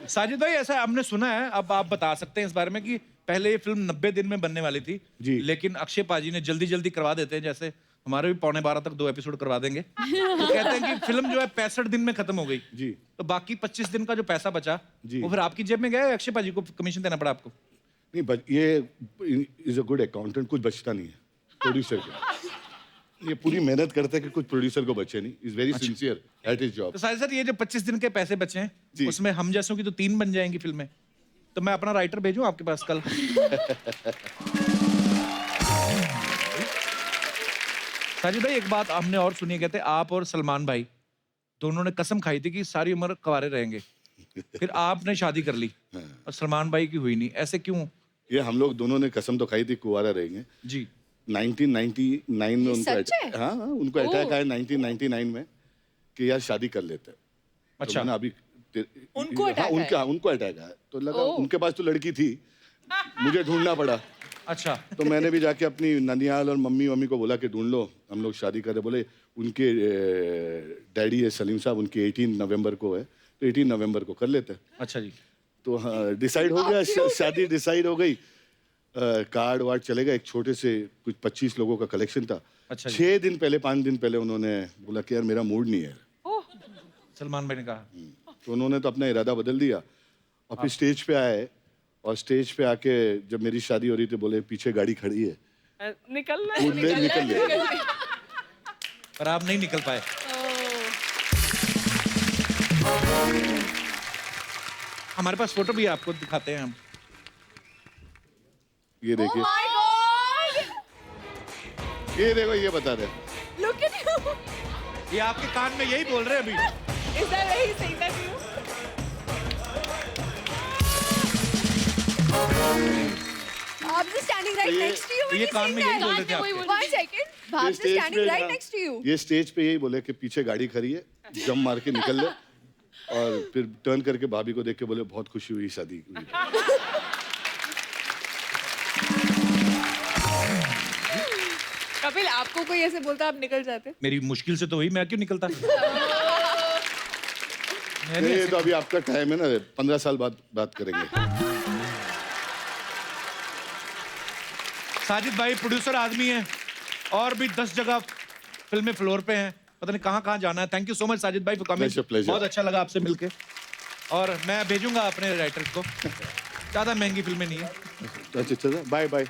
साजिद भाई, ऐसा हमने सुना है, अब आप बता सकते हैं इस बारे में कि पहले ये फिल्म 90 दिन में बनने वाली थी
जी,
लेकिन अक्षय पाजी ने जल्दी जल्दी करवा देते हैं, जैसे हमारे भी 11:15 तक 2 एपिसोड करवा देंगे। तो कहते हैं कि फिल्म जो है 65 दिन में खत्म हो गई
जी,
तो बाकी 25 दिन का जो पैसा बचा
जी,
वो फिर आपकी जेब में गया, अक्षय पाजी को कमीशन देना पड़ा आपको?
नहीं, ये इज अ गुड अकाउंटेंट, कुछ बचता नहीं है प्रोड्यूसर को। ये पूरी मेहनत करता है कि कुछ प्रोड्यूसर को बचे नहीं। Is very sincere at his job.
तो साजिद सर, ये जो 25 दिन के पैसे बचे हैं उसमें हम जैसों की तो 3 बन जाएंगी फिल्में, तो मैं अपना राइटर भेजूं आपके पास कल? साजिद भाई, एक बात हमने और सुनी, कहते आप और सलमान भाई दोनों ने कसम खाई थी कि सारी उम्र कुंवारे रहेंगे, फिर आपने शादी कर ली और सलमान भाई की हुई नहीं, ऐसे क्यों?
ये हम लोग दोनों ने कसम तो खाई थी कुंवारा रहेंगे
जी।
1999 में उनको हाँ उनको अटैक आया 1999 में कि यार शादी कर लेते हैं।
अच्छा।
तो अभी
उनको अटैक आया?
उनको अटैक आया तो लगा उनके पास तो लड़की थी, मुझे ढूंढना पड़ा।
अच्छा।
तो मैंने भी जाके अपनी ननियाल और मम्मी को बोला कि ढूंढ लो, हम लोग शादी करें। बोले उनके डैडी है सलीम साहब, उनकी 18 नवंबर को है, तो 18 नवंबर को कर लेते हैं।
अच्छा जी।
तो हाँ डिसाइड हो गया, शादी डिसाइड हो गई। कार्ड वार्ड चलेगा, एक छोटे से कुछ 25 लोगों का कलेक्शन था।
अच्छा
6 दिन पहले 5 दिन पहले उन्होंने बोला कि यार मेरा मूड नहीं है।
सलमान भाई ने कहा
तो उन्होंने तो अपना इरादा बदल दिया और फिर स्टेज पे आए, और स्टेज पे आके जब मेरी शादी हो रही थी बोले पीछे गाड़ी खड़ी है,
निकल
निकल गए।
पर आप नहीं निकल पाए। हमारे पास फोटो भी है, आपको दिखाते हैं हम।
ये देखिए, ये देखो, ये बता रहे
Look at you.
ये आपके कान में यही बोल रहे हैं अभी।
Is that what he's saying that to you? Bhabs is standing right next to you when
ये
he's
कान
saying
में यही
that.
बोल रहे थे आपके।
1 second. Bhabs is standing right next to you.
ये स्टेज पे यही बोले कि पीछे गाड़ी खड़ी है, जम मार के निकल ले। और फिर टर्न करके भाभी को देख के बोले बहुत खुशी हुई शादी हुई।
कपिल, आपको कोई ऐसे बोलता आप निकल जाते?
मेरी मुश्किल से तो हुई, मैं क्यों निकलता?
ये तो अभी आपका टाइम है ना, 15 साल बाद बात करेंगे।
साजिद भाई प्रोड्यूसर आदमी है और भी 10 जगह फिल्में फ्लोर पे हैं, पता नहीं कहाँ जाना है। Thank you so much Sajid भाई फॉर कमिंग, बहुत अच्छा लगा आपसे मिलके। और मैं भेजूंगा अपने राइटर को, ज्यादा महंगी फिल्में नहीं है।
अच्छा, बाय बाय।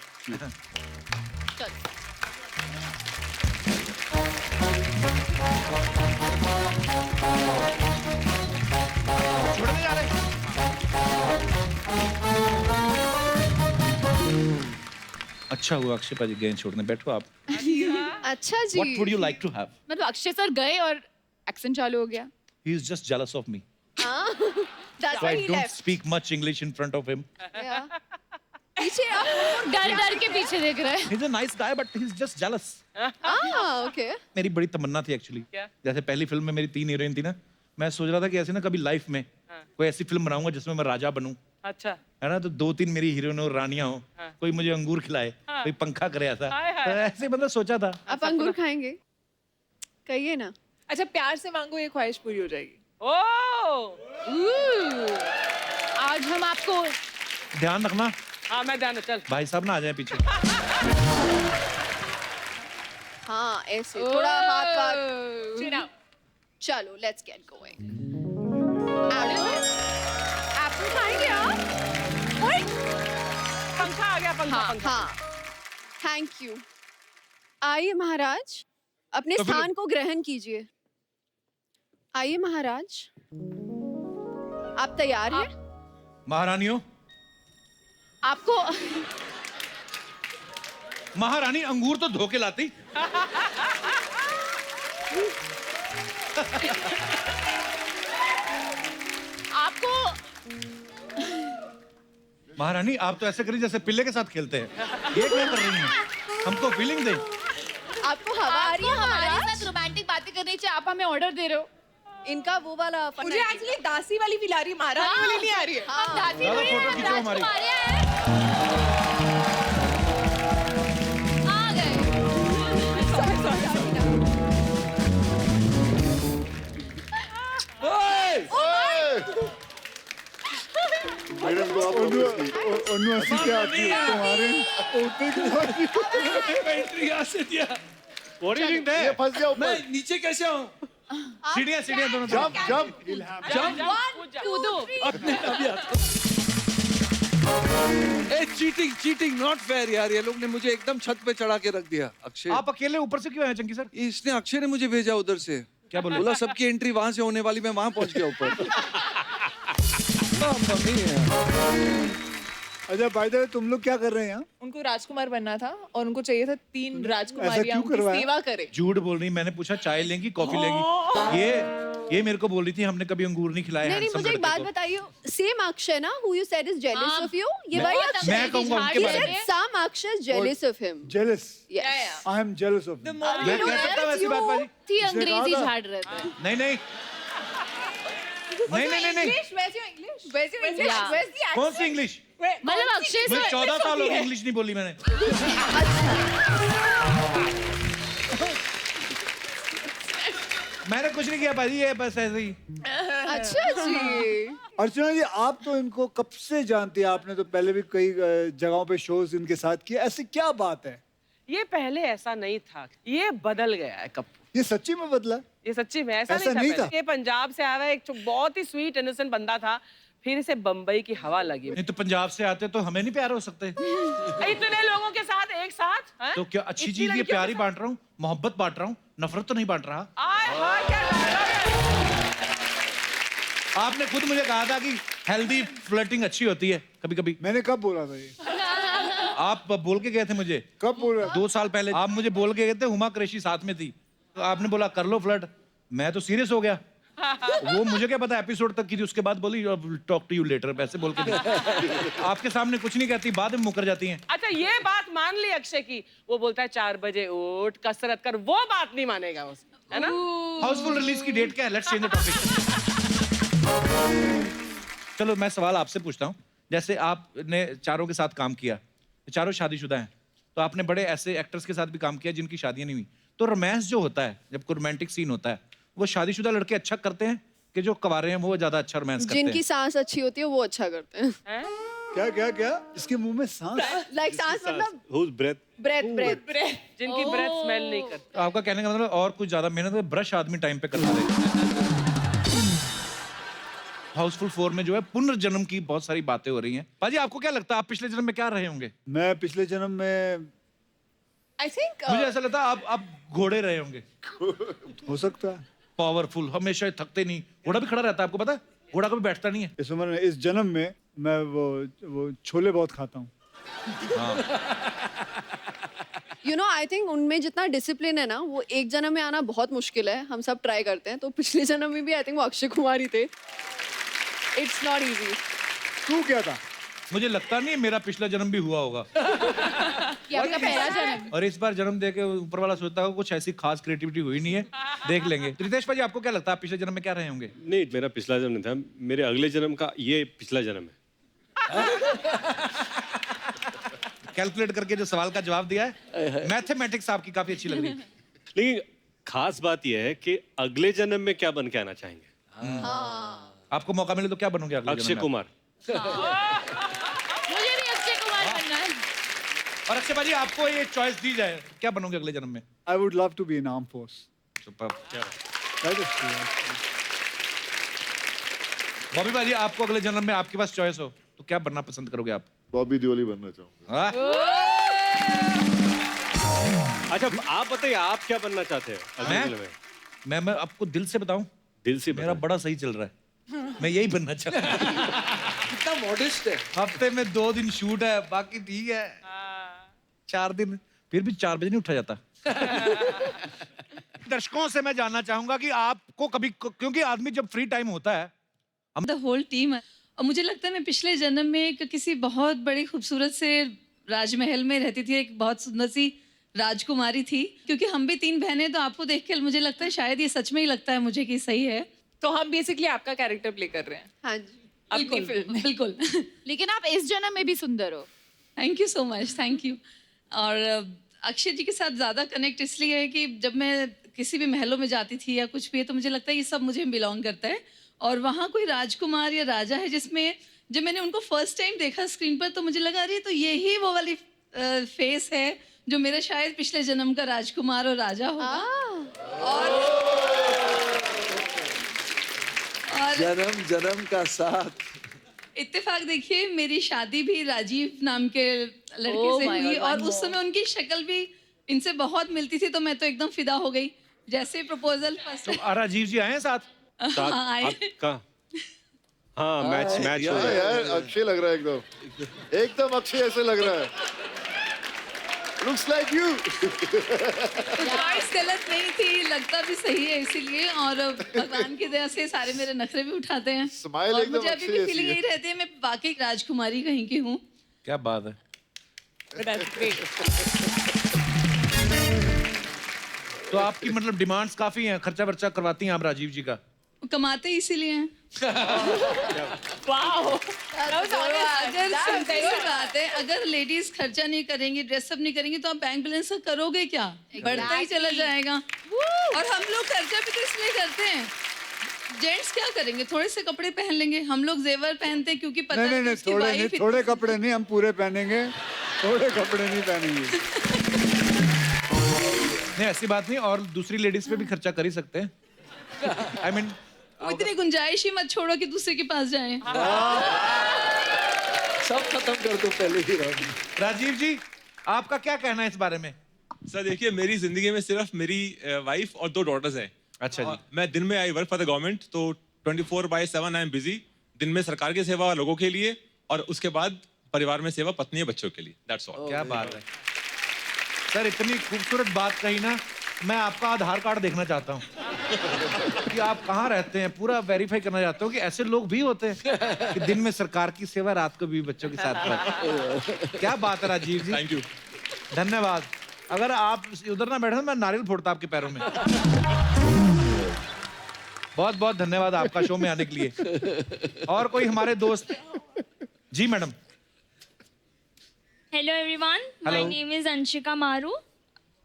छोड़ने जा रहे? अच्छा हुआ अक्षय पाजी गए छोड़ने, बैठो आप।
अच्छा जी।
What would you like to have?
मतलब अक्षय सर गए और एक्सेंट चालू हो गया।
He is just jealous of me.
That's
So
why
I
he
don't
left.
speak much English in front of him.
Yeah. पीछे आप
डर के पीछे देख रहे हैं।
He's a nice guy but he's just jealous.
Okay.
मेरी बड़ी तमन्ना थी एक्चुअली, जैसे पहली फिल्म में मेरी 3 हीरोइन थी ना, मैं सोच रहा था कि ऐसे ना कभी लाइफ में कोई ऐसी फिल्म बनाऊंगा जिसमें मैं राजा बनूं,
अच्छा
है ना, तो 2-3 मेरी हीरोइन और रानियां हो, कोई मुझे अंगूर खिलाए, कोई पंखा करे, ऐसा तो ऐसे मतलब सोचा था।
आप अंगूर खाएंगे? कहिए ना।
अच्छा, प्यार से मांगो ये ख्वाहिश पूरी हो जाएगी।
आज हम आपको
ध्यान रखना।
हाँ मैं ध्यान, चल
भाई साहब ना आ जाए पीछे।
हाँ ऐसे थोड़ा हाथ वाथ
Chin up.
चलो लेट्स गेट गोइंग
एप्पल खाएंगे आप? ओए,
पंखा आ गया, पंखा
हाँ
पंखा।
हाँ थैंक यू आइए महाराज अपने
तो फिर-
स्थान को ग्रहण कीजिए आइए महाराज आप तैयार हैं
महारानियों,
आपको
महारानी अंगूर तो धोके लाती।
आपको
महारानी आप तो ऐसे करी जैसे पिल्ले के साथ खेलते हैं। ये क्या कर रही हैं? हमको फीलिंग दे।
आपको हवा आ रही है
हमारे
महाराज
साथ रोमांटिक बातें करनी चाहिए, आप हमें ऑर्डर दे रहे हो।
इनका वो वाला
मुझे एक्चुअली दासी वाली पिला रही है, महारानी वाली नहीं आ रही है।
हम दासी
ज़्यादा
थोड़ी
फोटो
हैं,
खींचो हमारी।
राजकुमारी हैं। आ गए।
मैडम को आप
उन्नू क्या आती है तुम्हारे उतने की
एंट्री यहाँ से दिया।
What are you doing there? ये फंस गया ऊपर।
मैं नीचे कैसे आऊँ?
सीढ़ियाँ सीढ़ियाँ दोनों
जंप जंप
कूदो।
अपने अभी आता हूँ।
चीटिंग चीटिंग नॉट फेयर यार, ये लोग ने मुझे एकदम छत पे चढ़ा के रख दिया। अक्षय,
आप अकेले ऊपर से क्यों आए चंकी सर?
इसने अक्षय ने मुझे भेजा उधर से।
क्या बोला?
बोला सबकी एंट्री वहां से होने वाली, मैं वहां पहुंच गया ऊपर। मम्मी है।
अच्छा बाय द वे तुम लोग क्या कर रहे हैं यहाँ?
उनको राजकुमार बनना था और उनको चाहिए था 3
ऐसा
राजकुमारियां
क्यों
उनकी
करवाया?
सेवा करें।
झूठ बोल रही। मैंने पूछा चाय लेंगी कॉफी लेंगी। ये मेरे को बोल रही थी हमने कभी अंगूर नहीं खिलाया।
नहीं
handsome
मुझे एक
लड़के
बात
को।
बताइए सेम अक्षय ना who you said is jealous of you ये वही अक्षय
मैं कहूँगा उनके
he
बारे
said
में।
some Akshay is jealous of him
Jealous?
yes
I am jealous of him.
मैं कह सकता हूँ ऐसी बात बाजी?
थी
इसने
अंग्रेजी
कहा था।
झाड़ रहे थे।
नहीं नहीं नहीं नहीं नहीं नहीं।
Where's your English?
Yeah.
Where's the
कौन सी इंग्लिश?
मतलब अक्षय
मैं
से
14 साल हो गए इंग्लिश नहीं बोली मैंने। मैंने कुछ नहीं किया भाजी, ये बस ऐसे ही।
अच्छा जी
अर्चना जी आप तो इनको कब से जानती है? आपने तो पहले भी कई जगहों पे शोज इनके साथ किए, ऐसी क्या बात है?
ये पहले ऐसा नहीं था, ये बदल गया है कब।
ये सच्ची में बदला?
ये सच्ची में ऐसा
ऐसा
नहीं
नहीं
था,
था।
पहले। ये पंजाब से आया हुआ एक बहुत ही स्वीट इनोसेंट बंदा था, फिर इसे बम्बई की हवा लगी।
नहीं तो पंजाब से आते तो हमें नहीं प्यार हो सकते?
इतने लोगों के साथ एक साथ हैं?
तो क्या अच्छी
इतनी
चीज ये
लड़कियों
प्यार ही
के
बांट रहा हूँ, मोहब्बत बांट रहा हूँ, नफरत तो नहीं बांट रहा।
आय हाय क्या dialogue है।
आपने खुद मुझे कहा था कि हेल्दी फ्लर्टिंग अच्छी होती है कभी कभी।
मैंने कब बोला था ये?
आप बोल के गए थे मुझे।
कब बोल रहा?
2 साल पहले आप मुझे बोल के गए थे, हुमा कुरैशी साथ में थी, तो आपने बोला कर लो फ्लर्ट। मैं तो सीरियस हो गया। वो मुझे क्या पता एपिसोड तक की थी, उसके बाद बोली टॉक टू यू लेटर, वैसे बोल के गई। आपके सामने कुछ नहीं कहती, बाद में मुकर जाती हैं।
अच्छा ये बात मान ली अक्षय की, वो बोलता है 4 बजे उठ कसरत कर, वो बात नहीं मानेगा उसको, है ना?
हाउसफुल रिलीज की डेट क्या है? Let's change the topic. चलो मैं सवाल आपसे पूछता हूँ, जैसे आपने चारों के साथ काम किया, चारों शादीशुदा हैं, तो आपने बड़े ऐसे एक्टर्स के साथ भी काम किया जिनकी शादियां नहीं हुई, तो रोमांस जो होता है, जब कोई रोमांटिक सीन होता है, वो शादीशुदा लड़के अच्छा करते हैं कि जो कवारे हैं वो ज्यादा अच्छा रोमांस करते हैं?
जिनकी सांस अच्छी होती है वो अच्छा करते हैं
क्या क्या क्या? इसके मुंह में सांस?
लाइक सांस मतलब
Whose breath?
ब्रेथ ब्रेथ
जिनकी ब्रेथ स्मेल नहीं करती।
तो आपका कहने का मतलब और कुछ ज्यादा मेहनत है, ब्रश आदमी टाइम पे करता रहे। हाउसफुल 4 में जो है पुनर्जन्म की बहुत सारी बातें हो रही हैं। पाजी आपको क्या लगता है आप पिछले जन्म में क्या रहे होंगे?
मैं पिछले जन्म में
I think
मुझे ऐसा लगता है आप घोड़े रहे होंगे।
हो सकता है।
पावरफुल, हमेशा थकते नहीं। घोड़ा भी खड़ा रहता है, आपको पता है? घोड़ा कभी बैठता नहीं है।
इस उम्र में, इस जन्म में मैं वो छोले बहुत खाता हूँ।
यू नो आई थिंक उनमें जितना डिसिप्लिन है ना वो एक जन्म में आना बहुत मुश्किल है, हम सब ट्राई करते हैं। तो पिछले जन्म में भी आई थिंक वो अक्षय कुमार ही थे। It's not easy.
तू क्या था?
मुझे लगता नहीं है मेरा पिछला जन्म भी हुआ होगा।
ये आपका पहला जन्म।
और इस बार जन्म देके ऊपर वाला सोचता है कुछ ऐसी खास क्रिएटिविटी हुई नहीं है, देख लेंगे। तो रितेश भाई आपको क्या लगता है आप पिछले जन्म में क्या रहे होंगे?
नहीं मेरा पिछला जन्म नहीं था, मेरे अगले जन्म का ये पिछला जन्म है।
कैलकुलेट करके जो सवाल का जवाब दिया है, मैथमेटिक्स आपकी काफी अच्छी लग रही है।
लेकिन खास बात यह है कि अगले जन्म में क्या बन के आना चाहेंगे?
आपको मौका मिले तो क्या बनोगे अगले
अक्षय
जन्म में?
कुमार।
मुझे भी अक्षय कुमार बनना है।
और अक्षय भाजी आपको ये चॉइस दी जाए, क्या बनोगे अगले जन्म में?
I would love to be in armed force.
Super.
That is true.
Bobby भाजी आपको अगले जन्म में आपके पास चॉइस हो तो क्या बनना पसंद करोगे आप?
बॉबी देओली बनना चाहूंगा।
अच्छा आप बताइए, आप क्या बनना चाहते हैं अगले जन्म में?
मैं आपको दिल से बताऊं,
दिल से
मेरा बड़ा सही चल रहा है, मैं यही बनना चाहता हूं।
कितना मॉडेस्ट है।
हफ्ते में 2 दिन शूट है, बाकी ठीक है 4 दिन, फिर भी 4 बजे नहीं उठा जाता। दर्शकों से मैं जानना चाहूंगा कि आपको कभी, क्योंकि आदमी जब फ्री टाइम होता है,
द होल टीम, और मुझे लगता है मैं पिछले जन्म में एक किसी बहुत बड़ी खूबसूरत से राजमहल में रहती थी, एक बहुत सुंदर सी राजकुमारी थी, क्योंकि हम भी 3 बहनें, तो आपको देख के मुझे लगता है शायद ये सच में ही लगता है मुझे कि सही है।
तो हम बेसिकली आपका कैरेक्टर प्ले कर रहे हैं।
हाँ जी,
अपनी फिल्म में।
बिल्कुल।
लेकिन आप इस जन्म में भी सुंदर हो।
Thank you so much, thank you. और अक्षय जी के साथ ज़्यादा कनेक्ट इसलिए है कि जब मैं किसी भी महलों में जाती थी या कुछ भी है, तो मुझे लगता है ये सब मुझे बिलोंग करता है। और वहाँ कोई राजकुमार या राजा है जिसमें, जब मैंने उनको फर्स्ट टाइम देखा स्क्रीन पर, तो मुझे लगा अरे तो यही वो वाली फेस है जो मेरा शायद पिछले जन्म का राजकुमार और राजा होगा। और
जन्म जन्म का साथ।
इत्तेफाक देखिए, मेरी शादी भी राजीव नाम के लड़के
Oh
से
my
हुई,
God,
और
one
उस समय उनकी शक्ल भी इनसे बहुत मिलती थी, तो मैं तो एकदम फिदा हो गई। जैसे प्रपोजल फर्स्ट
तो राजीव जी आए हैं साथ?
हाँ, आए।
हाँ, मैच हो रहा है।
यार अक्षय लग रहा है एकदम अक्षय ऐसे लग रहा है। Looks like you.
चॉइस गलत नहीं थी, लगता भी सही है इसीलिए, और भगवान की दया से सारे मेरे नखरे भी उठाते हैं।
Smile
और
एकदम
मुझे अभी
अच्छी
भी
ऐसी
फीलिंग
है।
यही रहती है, मैं वाकई राजकुमारी कहीं की हूँ।
क्या बात है। तो आपकी मतलब डिमांड्स काफी हैं, खर्चा वर्चा करवाती हैं आप राजीव जी का?
कमाते इसीलिए हैं। अगर सिंपल सी बात है, अगर लेडीज खर्चा नहीं करेंगी, ड्रेसअप नहीं करेंगी, तो आप बैंक बैलेंस का करोगे क्या? बढ़ता ही चला जाएगा। और हम लोग खर्चा भी तो इसलिए करते हैं। जेंट्स क्या करेंगे? थोड़े से कपड़े पहन लेंगे, हम लोग जेवर पहनते हैं क्योंकि पता है कि उसकी वाइफ
थोड़े कपड़े नहीं, हम पूरे पहनेंगे, थोड़े कपड़े नहीं पहनेंगे।
नहीं ऐसी बात नहीं, और दूसरी लेडीज पे भी खर्चा कर ही सकते हैं। आई मीन
वो इतनी गुंजाइश ही मत छोड़ो कि दूसरे के पास जाएं।
सब खत्म कर दो पहले ही राउंड।
राजीव जी आपका क्या कहना है इस बारे में?
सर देखिए, मेरी जिंदगी में सिर्फ मेरी वाइफ और 2 डॉटर्स हैं।
अच्छा जी।
मैं दिन में I work for the government, तो 24/7 आई एम बिजी। दिन में सरकार की सेवा लोगों के लिए, और उसके बाद परिवार में सेवा पत्नी और बच्चों के लिए। That's all.
क्या बात है सर, इतनी खूबसूरत बात कही ना, मैं आपका आधार कार्ड देखना चाहता हूँ कि आप कहाँ रहते हैं, पूरा वेरीफाई करना चाहता हूँ कि ऐसे लोग भी होते हैं कि दिन में सरकार की सेवा, रात को भी बच्चों के साथ। क्या बात है राजीव जी,
थैंक यू,
धन्यवाद। अगर आप उधर ना बैठे मैं नारियल फोड़ता आपके पैरों में। बहुत बहुत धन्यवाद आपका शो में आने के लिए। और कोई हमारे दोस्त? जी madam.
Hello everyone, my name is Anshika Maru.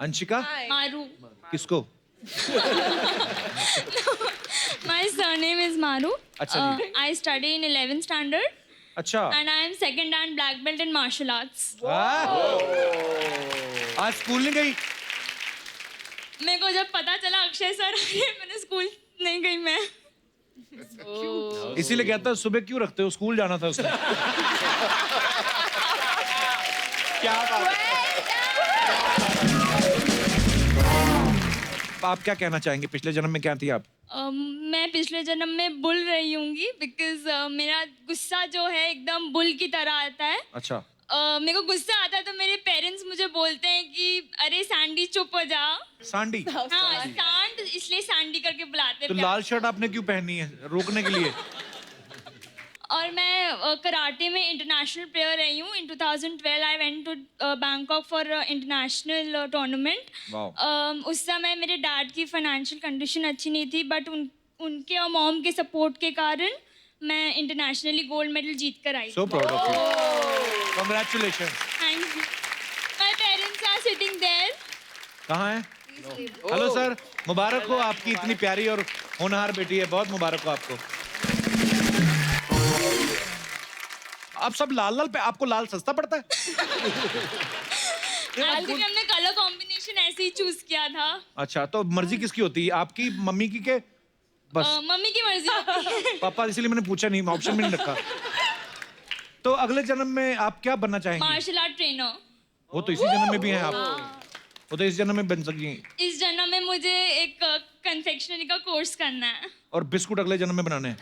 Anshika
Maru.
किसको?
My surname is Maru.
अच्छा जी।
I study in 11th standard.
अच्छा।
And I am second and black belt in martial arts.
आज स्कूल नहीं गई?
मेरे को जब पता चला अक्षय सर आए, मैंने स्कूल नहीं गई मैं।
इसीलिए कहता सुबह क्यों रखते हो, स्कूल जाना था उसने। क्या बात है। आप क्या कहना चाहेंगे, पिछले जन्म में क्या थी आप?
मैं पिछले जन्म में बुल रही हूँगी, बिकॉज मेरा गुस्सा जो है एकदम बुल की तरह आता है।
अच्छा।
मेरे को गुस्सा आता है तो मेरे पेरेंट्स मुझे बोलते हैं कि अरे सैंडी चुप हो जा।
सांडी?
हाँ, सांड, इसलिए सैंडी करके बुलाते
तो
हैं।
लाल शर्ट आपने क्यों पहनी है, रोकने के लिए?
और मैं कराटे में इंटरनेशनल प्लेयर रही हूँ। In 2012 I went to Bangkok for international tournament. उस समय मेरे डैड की फाइनेंशियल कंडीशन अच्छी नहीं थी, बट उनके और मॉम के सपोर्ट के कारण मैं इंटरनेशनली गोल्ड मेडल जीत कर आई।
So proud of you. Congratulations.
Thank you. My parents are sitting there.
कहाँ है? हेलो सर, मुबारक हो, आपकी इतनी प्यारी और होनहार बेटी है, बहुत मुबारक हो आपको। आप सब लाल लाल पे, आपको लाल सस्ता पड़ता है?
बल्कि हमने कलर कॉम्बिनेशन ऐसे ही चूज किया था।
अच्छा, तो मर्जी किसकी होती है, आपकी, मम्मी की के बस?
मम्मी की मर्जी।
पापा, इसलिए मैंने पूछा नहीं, ऑप्शन भी नहीं रखा। तो अगले जन्म में आप क्या बनना चाहेंगे?
Martial art trainer.
वो तो इसी जन्म में भी हैं आप, वो तो इस जन्म में बन सकेंगे।
इस जन्म में मुझे एक कन्फेक्शनरी का कोर्स करना है।
और बिस्कुट अगले जन्म में बनाने हैं।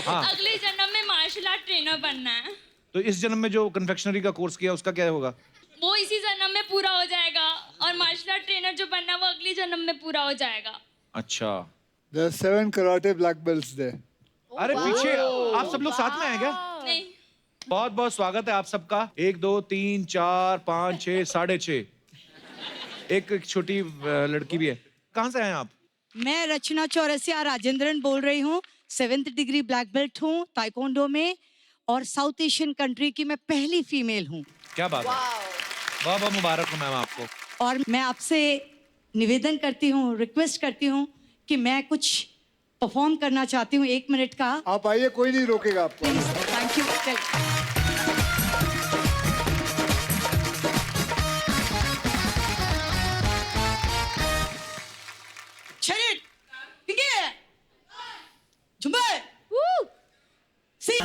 हाँ।
अगले जन्म में मार्शल आर्ट ट्रेनर बनना है।
तो इस जन्म में जो कन्फेक्शनरी का कोर्स किया उसका क्या होगा?
वो इसी जन्म में पूरा हो जाएगा, और मार्शल आर्ट ट्रेनर जो बनना है वो अगले जन्म में पूरा हो जाएगा।
अच्छा।
There are 7 karate black belts there.
अरे पीछे आप सब लोग साथ में हैं क्या?
नहीं।
बहुत बहुत स्वागत है आप सबका। 1 2 3 4 5 6 6.5 एक छोटी लड़की भी है। कहाँ से आए आप?
मैं रचना चौरसिया राजेंद्रन बोल रही हूँ। 7th डिग्री ब्लैक बेल्ट हूँ ताइक्वांडो में, और साउथ एशियन कंट्री की मैं पहली फीमेल हूँ।
क्या बात है, बहुत बहुत मुबारक हो मैम आपको।
और मैं आपसे निवेदन करती हूँ, रिक्वेस्ट करती हूँ कि मैं कुछ परफॉर्म करना चाहती हूँ 1 मिनट का।
आप आइए, कोई नहीं रोकेगा आपको।
Thank you. शरीर ठीक है, झुंबर सी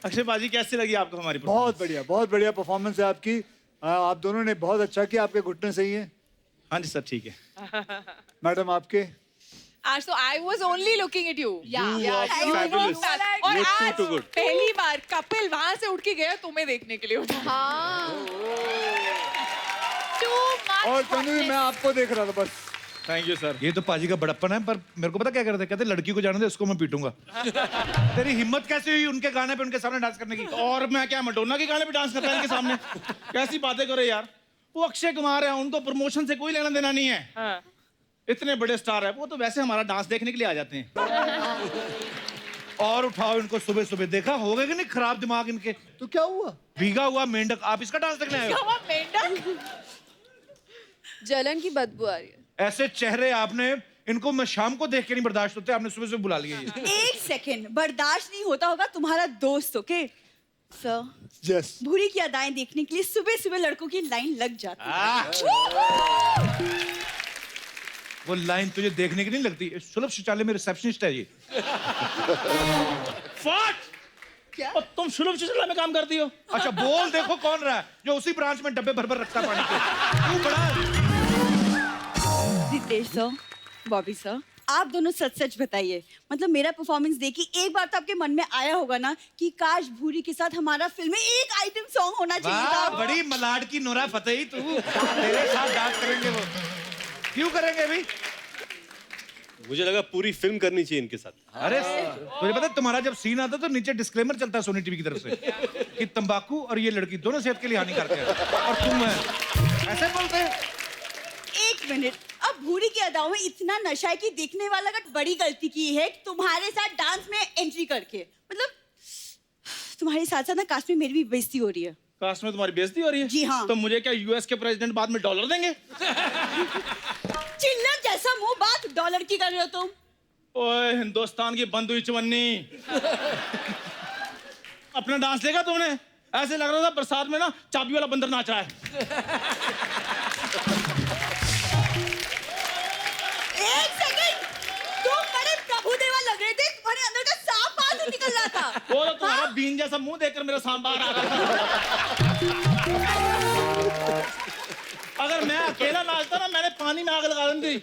अक्षय बाजी, कैसी लगी आपको हमारी?
बहुत बढ़िया परफॉर्मेंस है आपकी। आप दोनों ने बहुत अच्छा किया। आपके घुटने सही हैं?
हाँ जी सर, ठीक है।
मैडम आपके?
So I was only looking at you.
You are fabulous.
और
You're
आज
too good.
पहली बार कपिल वहां से उठ के गया तुम्हें देखने के लिए।
और तनु, मैं आपको देख रहा था बस।
Thank you sir.
ये तो पाजी का बड़प्पन है, पर मेरे को पता क्या करते, कहते लड़की को जाने दे, उसको मैं पीटूंगा। तेरी हिम्मत कैसे हुई उनके गाने पे उनके सामने डांस करने की?
और मैं क्या मैडोना के गाने पे डांस करता है इनके सामने? कैसी बातें करो यार, वो अक्षय कुमार है, उनको प्रमोशन से कोई लेना देना नहीं है। इतने बड़े स्टार है वो, तो वैसे हमारा डांस देखने के लिए आ जाते हैं।
और उठाओ इनको सुबह सुबह, देखा होगा कि नहीं खराब दिमाग इनके।
तो क्या हुआ?
भीगा हुआ मेंढक, आप इसका डांस देखने आए हो?
जलन की बदबू आ रही है।
ऐसे चेहरे आपने, इनको मैं शाम को देख के नहीं बर्दाश्त होते, आपने सुबह सुबह बुला लिया ये।
1 सेकंड, बर्दाश्त नहीं होता होगा तुम्हारा दोस्त, ओके सर?
यस।
भूरी की अदाएं देखने के लिए सुबह सुबह लड़कों की लाइन लग जाती है।
वो लाइन तुझे देखने की नहीं लगती, सुलभ शौचालय में रिसेप्शनिस्ट है ये।
फट!
क्या?
और तुम सुलभ शौचालय में काम करती हो?
अच्छा, बोल देखो कौन रहा है जो उसी ब्रांच में डब्बे भर भर रखता है पानी के। तू बड़ा
रितेश सर, बॉबी सर, आप दोनों सच सच बताइए, मतलब मेरा परफॉर्मेंस देखी एक बार तो आपके मन में आया होगा ना कि काश भूरी के साथ हमारा फिल्म में एक आइटम सॉन्ग होना चाहिए था।
बड़ी मलाड की नोरा फतेही तू, तेरे साथ डांस करेंगे वो। क्यों करेंगे भाई?
मुझे लगा पूरी फिल्म करनी चाहिए इनके साथ।
अरे तुझे पता है, तुम्हारा जब सीन आता तो नीचे डिस्क्लेमर चलता है सोनी टीवी की तरफ से कि तंबाकू और ये लड़की दोनों सेहत के लिए हानिकारक है, और तुम ऐसे बोलते हैं।
1 मिनट, अब भूरी की अदाओं में इतना नशा है कि देखने वाला का बड़ी गलती की है तुम्हारे साथ डांस में एंट्री करके। मतलब तुम्हारे साथ साथ ना कास्ट में मेरी भी बेइज्जती हो रही है।
कास्ट में तुम्हारी बेइज्जती हो रही है?
जी हाँ।
तो मुझे क्या यूएस के प्रेसिडेंट बाद में $1 देंगे?
चिल्लर जैसा मुंह, बात डॉलर की कर रहे हो तुम।
ओए हिंदुस्तान की बंद हुई चवन्नी, अपना डांस देखा तुमने? ऐसे लग रहा था बरसात में ना चाबी वाला बंदर नाच रहा है।
1 सेकंड, तुम बड़े प्रभुदेवा लग रहे थे, तुम्हारे अंदर का सांप बाहर से निकल रहा था।
वो तो तुम्हारा बीन जैसा मुंह देखकर मेरा सांप बाहर आ गया। अगर मैं अकेला नाचता ना, मैंने पानी में आग लगा दी।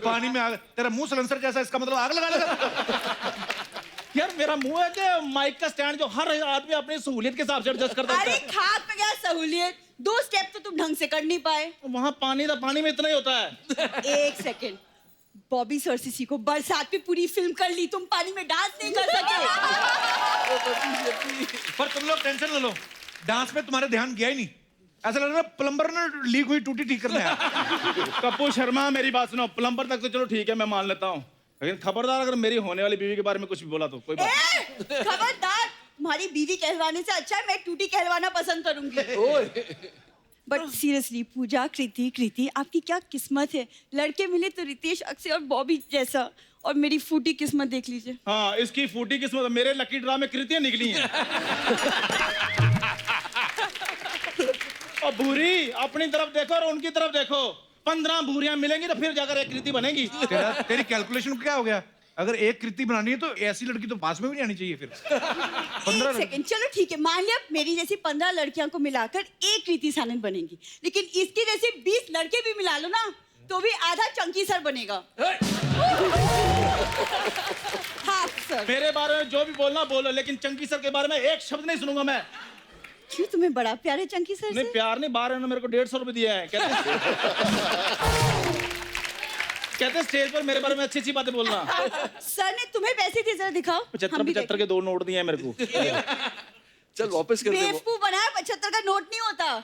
पानी में आग? तेरा मुंह सलेंसर जैसा, इसका मतलब आग लगा देगा।
यार मेरा मुंह है कि माइक का स्टैंड जो हर आदमी अपनी सहूलियत के हिसाब से एडजस्ट करता है।
अरे खाक में क्या सहूलियत, 2 स्टेप तो तुम ढंग से कर नहीं पाए।
वहाँ पानी था, पानी में इतना ही होता है।
1 सेकंड, बॉबी सरसीसी को बरसात में पूरी फिल्म कर ली, तुम पानी में डांस नहीं कर सके।
पर तुम लोग टेंशन न लो, डांस में तुम्हारा ध्यान गया ही नहीं। ऐसा लग रहा है प्लम्बर ने लीक हुई टूटी ठीक करने आया।
कपूर शर्मा, मेरी बात सुनो, प्लम्बर तक तो चलो ठीक है, मैं मान लेता हूँ। लेकिन खबरदार अगर मेरी होने वाली बीवी के बारे में कुछ भी बोला तो कोई बात नहीं।
खबरदार, तुम्हारी बीवी कहलवाने से अच्छा है मैं टूटी कहलवाना पसंद करूंगी। बट सीरियसली पूजा, कृति आपकी क्या किस्मत है, लड़के मिले तो रितेश, अक्षय और बॉबी जैसा, और मेरी फूटी किस्मत देख लीजिए।
हाँ, इसकी फूटी किस्मत, मेरे लकी ड्रा में कृतियां निकली हैं। और भूरी अपनी तरफ देखो और उनकी तरफ देखो, 15 भूरियां मिलेंगी तो फिर जाकर एक कृति बनेगी।
तेरी कैलकुलेशन क्या हो गया? अगर एक कृति बनानी है तो ऐसी लड़की तो पास में भी नहीं आनी चाहिए फिर।
15 सेकंड, चलो ठीक है, मान लिया मेरी जैसी 15 लड़कियों को मिलाकर एक कृति सानंद बनेगी, लेकिन इसकी जैसे 20 लड़के भी मिला लो ना तो भी आधा चंकी सर बनेगा। हाँ सर।
मेरे बारे में जो भी बोलना बोलो, लेकिन चंकी सर के बारे में एक शब्द नहीं सुनूंगा मैं।
क्यों, तुम्हें बड़ा प्यार है चंकी सर से?
नहीं प्यार नहीं, बाहर उन्होंने मेरे को 150 रुपए दिया है। कहते स्टेज पर मेरे बारे में अच्छी बातें बोलना।
सर ने तुम्हें पैसे दिए, जरा दिखाओ।
75 के 2 नोट दिए हैं मेरे को।
चल वापस कर दे।
बेवकूफ बनाया, 75 का नोट नहीं होता।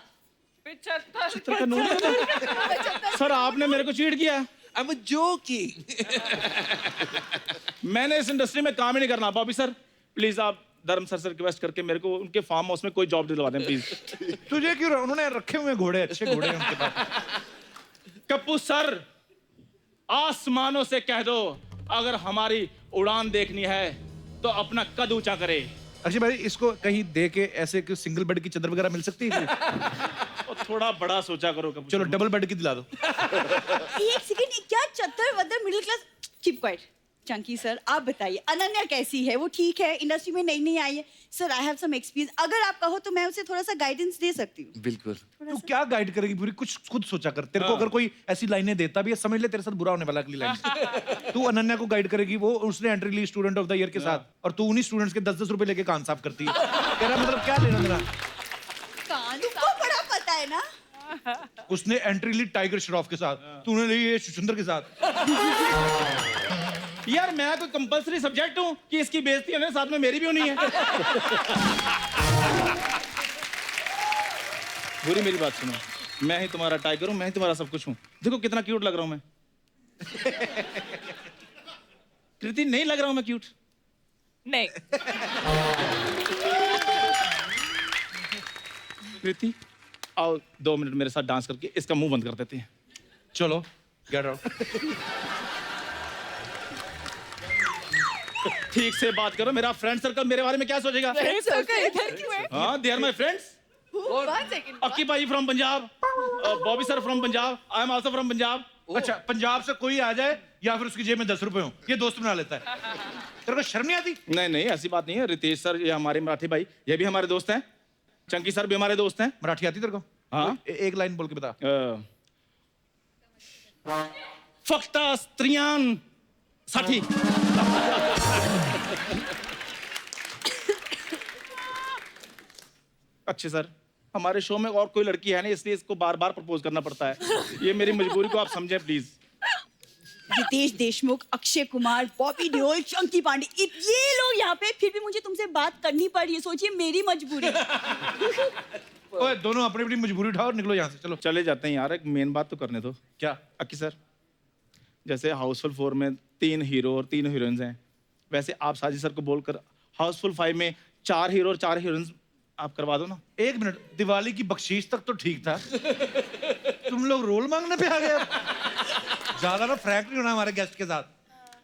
75 का नोट? सर आपने मेरे को चीट किया।
I'm joking.
मैंने इस इंडस्ट्री में काम ही नहीं करना। बॉबी सर प्लीज आप धर्म सर से रिक्वेस्ट करके मेरे को उनके फार्म हाउस में कोई जॉब दिलवा दें प्लीज।
तुझे क्यों? उन्होंने रखे हुए घोड़े, अच्छे घोड़े हैं उनके पास।
कप्पू सर आसमानों से कह दो अगर हमारी उड़ान देखनी है तो अपना कद ऊंचा करे।
अक्षय भाई इसको कहीं दे के ऐसे कि सिंगल बेड की चादर वगैरह मिल सकती है?
और थोड़ा बड़ा सोचा करो कप्पू।
चलो डबल बेड की दिला दो।
एक सेकंड, क्या चद्दर वद्दर middle class? Keep quiet. Chunky sir आप बताइए अनन्या कैसी है? वो ठीक है, इंडस्ट्री में नई आई है। Sir I have some experience, अगर आप कहो तो मैं उसे थोड़ा सा गाइडेंस दे सकती हूँ।
बिल्कुल।
तू क्या गाइड करेगी पूरी? कुछ खुद सोचा कर। तेरे को अगर कोई ऐसी लाइनें देता भी है, समझ ले तेरे साथ बुरा होने वाला अगली लाइन। तू अनन्या को गाइड करेगी, वो उसने एंट्री ली स्टूडेंट ऑफ द ईयर के साथ, और तू उन्हीं स्टूडेंट्स के 10-10 रुपए लेके कान साफ करती है। तेरा मतलब क्या लेना देना?
कान को बड़ा पता है ना।
उसने एंट्री ली टाइगर श्रॉफ के साथ, तूने ली ये सुंदर के साथ।
यार मैं कोई कंपलसरी सब्जेक्ट हूँ कि इसकी बेइज्जती होने साथ में मेरी भी होनी है? बुरी मेरी बात सुनो, मैं ही तुम्हारा टाइगर हूँ, मैं ही तुम्हारा सब कुछ हूँ। देखो कितना क्यूट लग रहा हूँ मैं। कृति नहीं लग रहा हूँ मैं क्यूट?
नहीं।
कृति आओ 2 मिनट मेरे साथ डांस करके इसका मुंह बंद कर देते हैं।
चलो गेट आउट।
ठीक से बात करो, मेरा फ्रेंड सर्कल मेरे बारे में क्या सोचेगा? हाँ, दे आर माय फ्रेंड्स। अक्की भाई from Punjab, Bobby sir from Punjab, I am also from Punjab.
अच्छा, पंजाब से कोई आ जाए या फिर उसकी जेब में 10 रुपए हो, ये दोस्त बना लेता है। तेरे को शर्म नहीं आती?
नहीं नहीं ऐसी बात नहीं है। रितेश सर ये हमारे मराठी भाई, ये भी हमारे दोस्त हैं। चंकी सर भी हमारे दोस्त हैं।
मराठी आती तेरे को?
हाँ।
एक लाइन बोल के बता।
फक्त स्त्रियां साठी। अच्छे सर, हमारे शो में और कोई लड़की है नहीं, इसलिए इसको बार बार प्रपोज करना पड़ता है। ये मेरी मजबूरी को आप समझें प्लीज।
रितेश देशमुख, अक्षय कुमार, बॉबी देओल, चंकी पांडे, ये लोग यहाँ पे, फिर भी मुझे तुमसे बात करनी पड़ रही है। सोचिए मेरी मजबूरी।
ओए दोनों अपनी अपनी मजबूरी उठाओ और निकलो यहाँ से। चलो
चले जाते हैं यार, एक मेन बात तो करने दो।
क्या?
अक्की सर, जैसे हाउसफुल 4 में 3 हीरो और 3 हीरोइंस हैं, वैसे आप साजिद सर को बोलकर हाउसफुल 5 में 4 हीरो और 4 हीरोइंस आप करवा दो ना।
1 मिनट, दिवाली की बख्शीश तक तो ठीक था, तुम लोग रोल मांगने पे आ गए। ज्यादा ना फ्रैंक नहीं होना हमारे गेस्ट के साथ।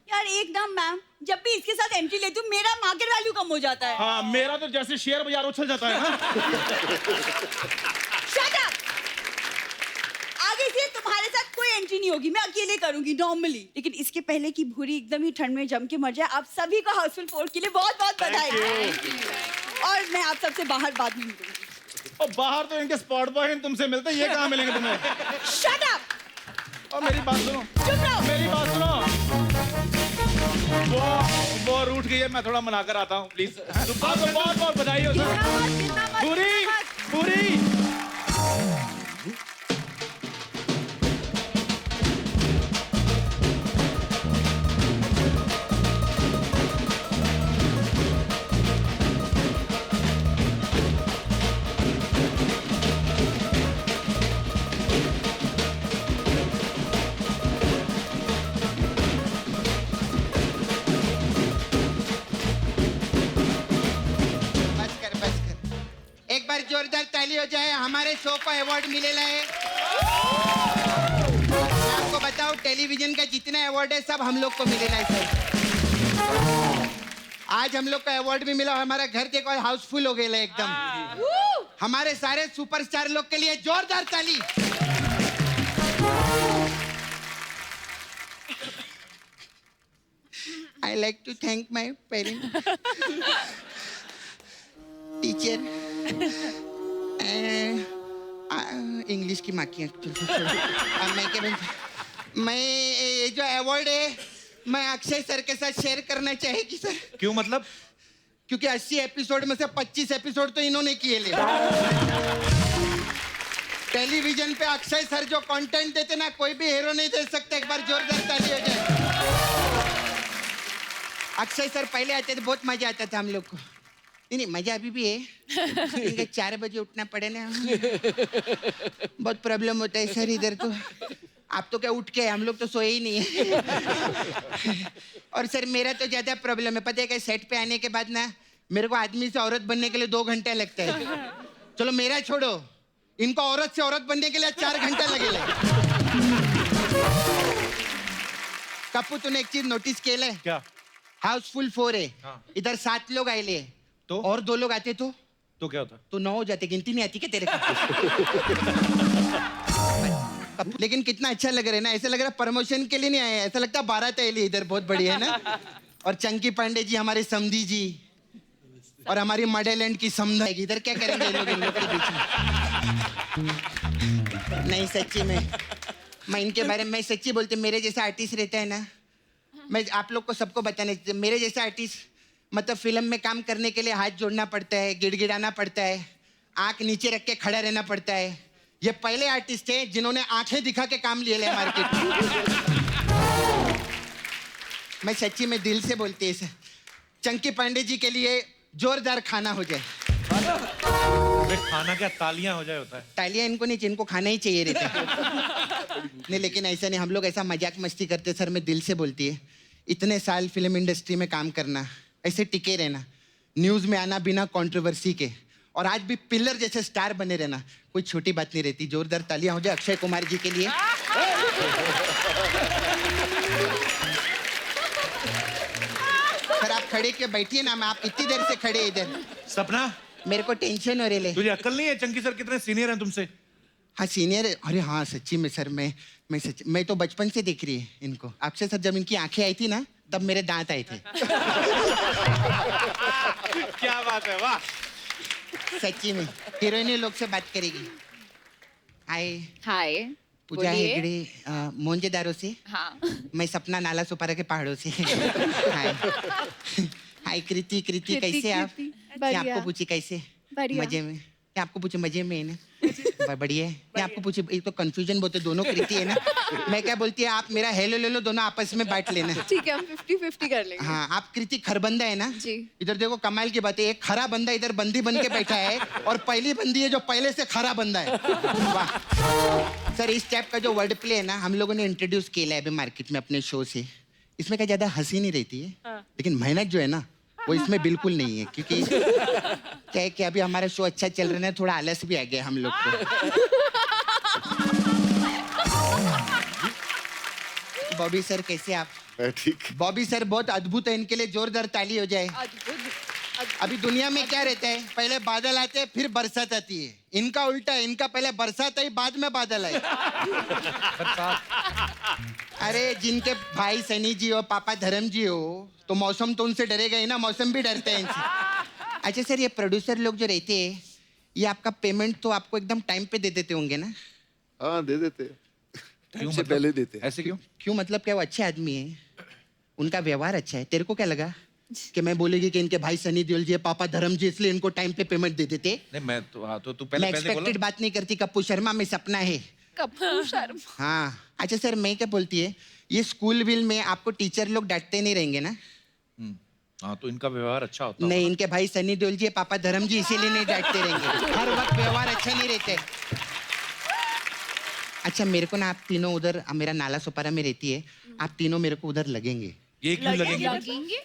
यार एक ना मैम, जब भी इसके साथ एंट्री लेती हूँ मेरा मार्केट वैल्यू कम हो जाता है।
हाँ, मेरा तो जैसे शेयर बाजार उछल जाता है ना।
Shut up! आगे से तुम्हारे साथ कोई एंट्री नहीं होगी, मैं अकेले करूंगी नॉर्मली। लेकिन इसके पहले कि भूरी एकदम ही ठंड में जम के मर जाए, आप सभी को हाउसफुल 4 के लिए बहुत बहुत बधाई। और मैं आप सबसे बाहर बात नहीं करूंगी।
और बाहर तो इनके स्पॉट बॉय हैं, तुमसे मिलते हैं, ये कहाँ मिलेंगे तुम्हें?
Shut up!
और मेरी बात सुनो,
चुप रहो।
मेरी बात सुनो। वो रूठ गई है, मैं थोड़ा मना कर आता हूँ प्लीज। बहुत बहुत बधाई हो सर। पूरी पूरी
हो जाए, हमारे शो को अवार्ड मिलेला है। मैं आपको बताऊं, टेलीविजन का जितना अवार्ड है सब हम लोग को मिलेला है सर। आज हम लोग का अवार्ड भी मिला, हमारा घर देखो हाउसफुल हो गया एकदम। हमारे सारे सुपरस्टार लोग के लिए जोरदार ताली। I like to thank my parents, teacher, English की माँ की मैं ये जो अवार्ड है मैं अक्षय सर के साथ शेयर करना चाहेगी सर।
क्यों मतलब?
क्योंकि 80 एपिसोड में से 25 एपिसोड तो इन्होंने किए ले। टेलीविजन पे अक्षय सर जो कंटेंट देते ना, कोई भी हीरो नहीं दे सकता। एक बार जोरदार ताली हो जाए। अक्षय सर पहले आते थे, बहुत मजा आता था हम लोग को। नहीं मजा अभी भी है। इनके 4 बजे उठना पड़े ना, बहुत प्रॉब्लम होता है सर इधर तो। आप तो क्या उठ के, हम लोग तो सोए ही नहीं है। और सर मेरा तो ज्यादा प्रॉब्लम है, पता है क्या? सेट पे आने के बाद ना मेरे को आदमी से औरत बनने के लिए 2 घंटे लगता है। चलो मेरा छोड़ो, इनको औरत से औरत बनने के लिए 4 घंटे लगेले। कप्पू तूने एक चीज नोटिस केलं?
क्या?
हाउसफुल 4 है। इधर 7 लोग आए तो और 2 लोग आते तो
क्या होता?
तो 9 हो जाते। गिनती नहीं आती क्या तेरे को? लेकिन कितना अच्छा लग रहा है ना, ऐसा लग रहा है प्रमोशन के लिए नहीं आया, ऐसा लगता है बारात है इधर, बहुत बढ़िया है ना। और चंकी पांडे जी हमारे समधी जी और हमारी मॉडलैंड की समधा इधर क्या करेंगे लोग इन लोग के बीच में? नहीं सच्ची में मैं इनके बारे में सच्ची बोलती, मेरे जैसा आर्टिस्ट रहता है ना, मैं आप लोग को सबको बताने, मेरे जैसा आर्टिस्ट मतलब फिल्म में काम करने के लिए हाथ जोड़ना पड़ता है, गिड़गिड़ाना पड़ता है, आंख नीचे रख के खड़ा रहना पड़ता है। ये पहले आर्टिस्ट है जिन्होंने आंखें दिखा के काम लिए मार्केट में। मैं सच्ची में दिल से बोलती है। चंकी पांडे जी के लिए जोरदार खाना हो जाए।
खाना क्या, तालियां हो जाए होता है?
तालियां इनको नहीं, जिनको खाना ही चाहिए रहता है। नहीं लेकिन ऐसा नहीं, हम लोग ऐसा मजाक मस्ती करते सर, मैं दिल से बोलती है। इतने साल फिल्म इंडस्ट्री में काम करना, ऐसे टिके रहना, न्यूज में आना बिना कंट्रोवर्सी के, और आज भी पिलर जैसे स्टार बने रहना, कोई छोटी बात नहीं रहती। जोरदार तालियां हो जाए अक्षय कुमार जी के लिए। सर आप खड़े के बैठिए ना, मैं आप इतनी देर से खड़े इधर।
सपना
मेरे को टेंशन हो रही है।
तुझे अक्ल नहीं है? चंकी सर कितने सीनियर हैं तुमसे?
हाँ सीनियर है। अरे हाँ सच्ची में सर, मैं तो बचपन से देख रही है इनको। अक्षय सर जब इनकी आंखें आई थी ना, तब मेरे दांत आए थे।
क्या बात है, वाह।
सच्ची में हीरोइनी लोग से बात करेगी। हाय
हाय
पूजा हेगड़े मोंजेदारों से।
हाँ
मैं सपना नाला सुपारा के पहाड़ों से। हाय हाय कृति कैसे आप? क्या आपको पूछी कैसे? मजे में? क्या आपको पूछे मजे में है ना? बढ़िया है। मैं आपको पूछे, एक तो कंफ्यूजन बहुत है, दोनों कृति है ना। मैं क्या बोलती है, आप मेरा हेलो ले लो, दोनों आपस में बांट लेना।
ठीक है, हम 50-50 कर लेंगे।
हाँ आप कृति खरबंदा है ना
जी।
इधर देखो कमाल की बात है, एक खरा बंदा इधर बंदी बन के बैठा है, और पहली बंदी है जो पहले से खरा बंदा है। वाह सर, इस टाइप का जो वर्ड प्ले है ना, हम लोगों ने इंट्रोड्यूस किया है अभी मार्केट में अपने शो से। इसमें क्या ज्यादा हंसी नहीं रहती है, लेकिन मेहनत जो है ना वो इसमें बिल्कुल नहीं है। क्योंकि क्या है कि अभी हमारा शो अच्छा चल रहा है, थोड़ा आलस भी आ गया हम लोग को। बॉबी सर कैसे आप?
ठीक।
बॉबी सर बहुत अद्भुत है, इनके लिए जोरदार ताली हो जाए। अभी दुनिया में क्या रहता है, पहले बादल आते हैं फिर बरसात आती है। इनका उल्टा है, इनका पहले बरसात आई बाद में बादल आए। अरे जिनके भाई सनी जी हो, पापा धर्म जी हो, तो मौसम तो उनसे डरेगा ही ना, मौसम भी डरते हैं इनसे। अच्छा सर, ये प्रोड्यूसर लोग जो रहते हैं, ये आपका पेमेंट तो आपको एकदम टाइम पे दे देते होंगे ना?
हाँ दे देते,
क्यों
से पहले देते।
ऐसे क्यों?
क्यों मतलब क्या वो अच्छे आदमी है, उनका व्यवहार अच्छा है? तेरे को क्या लगा कि मैं बोलेगी कि इनके भाई सनी देओल जी, पापा धर्म जी, इसलिए इनको टाइम पे पेमेंट दे देते?
नहीं मैं तो, हाँ तो तू
मैं
पहले
एक्सपेक्टेड बात नहीं करती। कप्पू शर्मा में सपना है।
कप्पू शर्मा।
हाँ अच्छा सर, मैं क्या बोलती है, ये स्कूल विल में आपको टीचर लोग डांटते नहीं रहेंगे ना?
हाँ तो इनका व्यवहार अच्छा होता है।
नहीं, इनके भाई सनी देओल जी, पापा धर्म जी, इसीलिए नहीं डांटते रहेंगे। हर वक्त व्यवहार अच्छा नहीं रहते। अच्छा मेरे को ना, आप तीनों उधर, मेरा नाला सुपारा में रहती है, आप तीनों मेरे को उधर लगेंगे।
ये क्यों लगेंगे?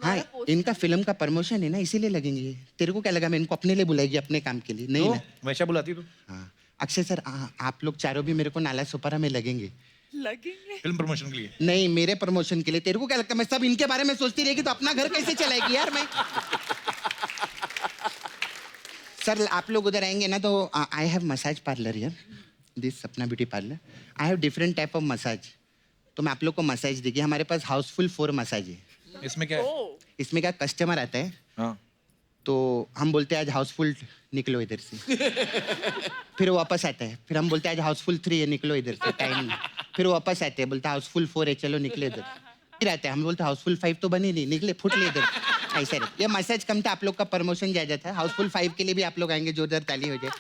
हाँ इनका फिल्म का प्रमोशन है ना, इसीलिए लगेंगे। तेरे को क्या लगा मैं इनको अपने लिए बुलाएगी अपने काम के लिए? नहीं ना,
हमेशा बुलाती तू।
हाँ अक्षय सर आप लोग चारों भी मेरे को नाला सुपारा में लगेंगे।
लगेंगे
फिल्म प्रमोशन के लिए?
नहीं मेरे प्रमोशन के लिए। तेरे को क्या लगता है मैं सब इनके बारे में सोचती रहेगी तो अपना घर कैसे चलाएगी यार मैं? सर आप लोग उधर आएंगे ना तो आई हैव मसाज पार्लर यार, दिस सपना beauty parlour. I have different type of massage, तो मैं आप लोग को मसाज देगी। हमारे पास हाउसफुल 4 मसाज है।
इसमें क्या है?
इसमें क्या कस्टमर आता है
हाँ।
तो हम बोलते हैं आज हाउसफुल निकलो इधर से, फिर वो वापस आता है, फिर हम बोलते हैं आज हाउसफुल 3 है निकलो इधर से, टाइम नहीं। फिर वो वापस आते हैं, बोलते हैं हाउसफुल 4 है चलो निकले इधर। फिर आते हैं, हम बोलते हैं हाउसफुल 5 तो बनी नहीं, निकले फुट ले इधर। ऐसा है ये मसाज कम था, आप लोग का प्रमोशन ज्यादा था। हाउसफुल 5 के लिए भी आप लोग आएंगे, जोरदार ताली हो जाए।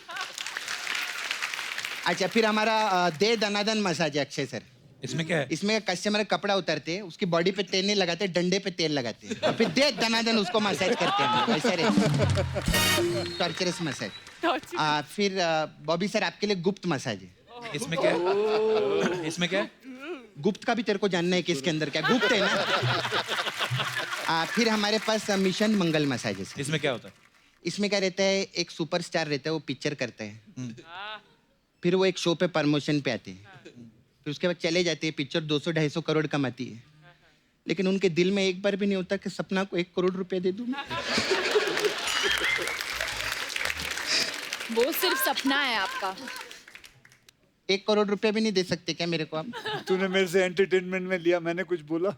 अच्छा फिर हमारा दे दनादन मसाज है अक्षय सर।
इसमें क्या है?
इसमें कस्टमर कपड़ा उतारते हैं, उसकी बॉडी पे तेल नहीं लगाते, डंडे पे तेल लगाते हैं और फिर दे दनादन उसको मसाज करते हैं। ऐसा रहता टॉर्चरस मसाज। फिर बॉबी सर आपके लिए गुप्त मसाज है।
इसमें क्या है? इसमें क्या है?
गुप्त का भी तेरे को जानना है कि इसके अंदर क्या गुप्त है ना। फिर हमारे पास मिशन मंगल मसाज है।
इसमें क्या होता है?
इसमें क्या रहता है, एक सुपरस्टार रहता है वो पिक्चर करता है, फिर वो एक शो पे प्रमोशन पे आते हैं, फिर उसके बाद चले जाते हैं, पिक्चर 200-250 करोड़ कमाती है, लेकिन उनके दिल में एक बार भी नहीं होता कि सपना को 1 करोड़ रुपए दे दूं।
वो सिर्फ सपना है आपका।
1 करोड़ रुपए भी नहीं दे सकते क्या मेरे को आप?
तूने मेरे से एंटरटेनमेंट में लिया, मैंने कुछ बोला?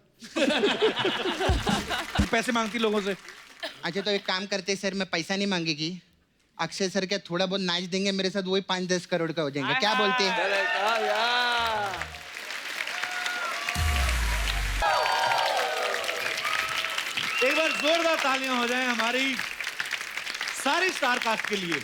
पैसे मांगती लोगों से।
अच्छा तो एक काम करते सर, मैं पैसा नहीं मांगेगी, अक्षय सर क्या थोड़ा बहुत नाच देंगे मेरे साथ, वही 5-10 करोड़ का हो जाएंगे, क्या बोलते हैं?
एक बार जोरदार तालियां हो जाएं हमारी सारी स्टार कास्ट के लिए।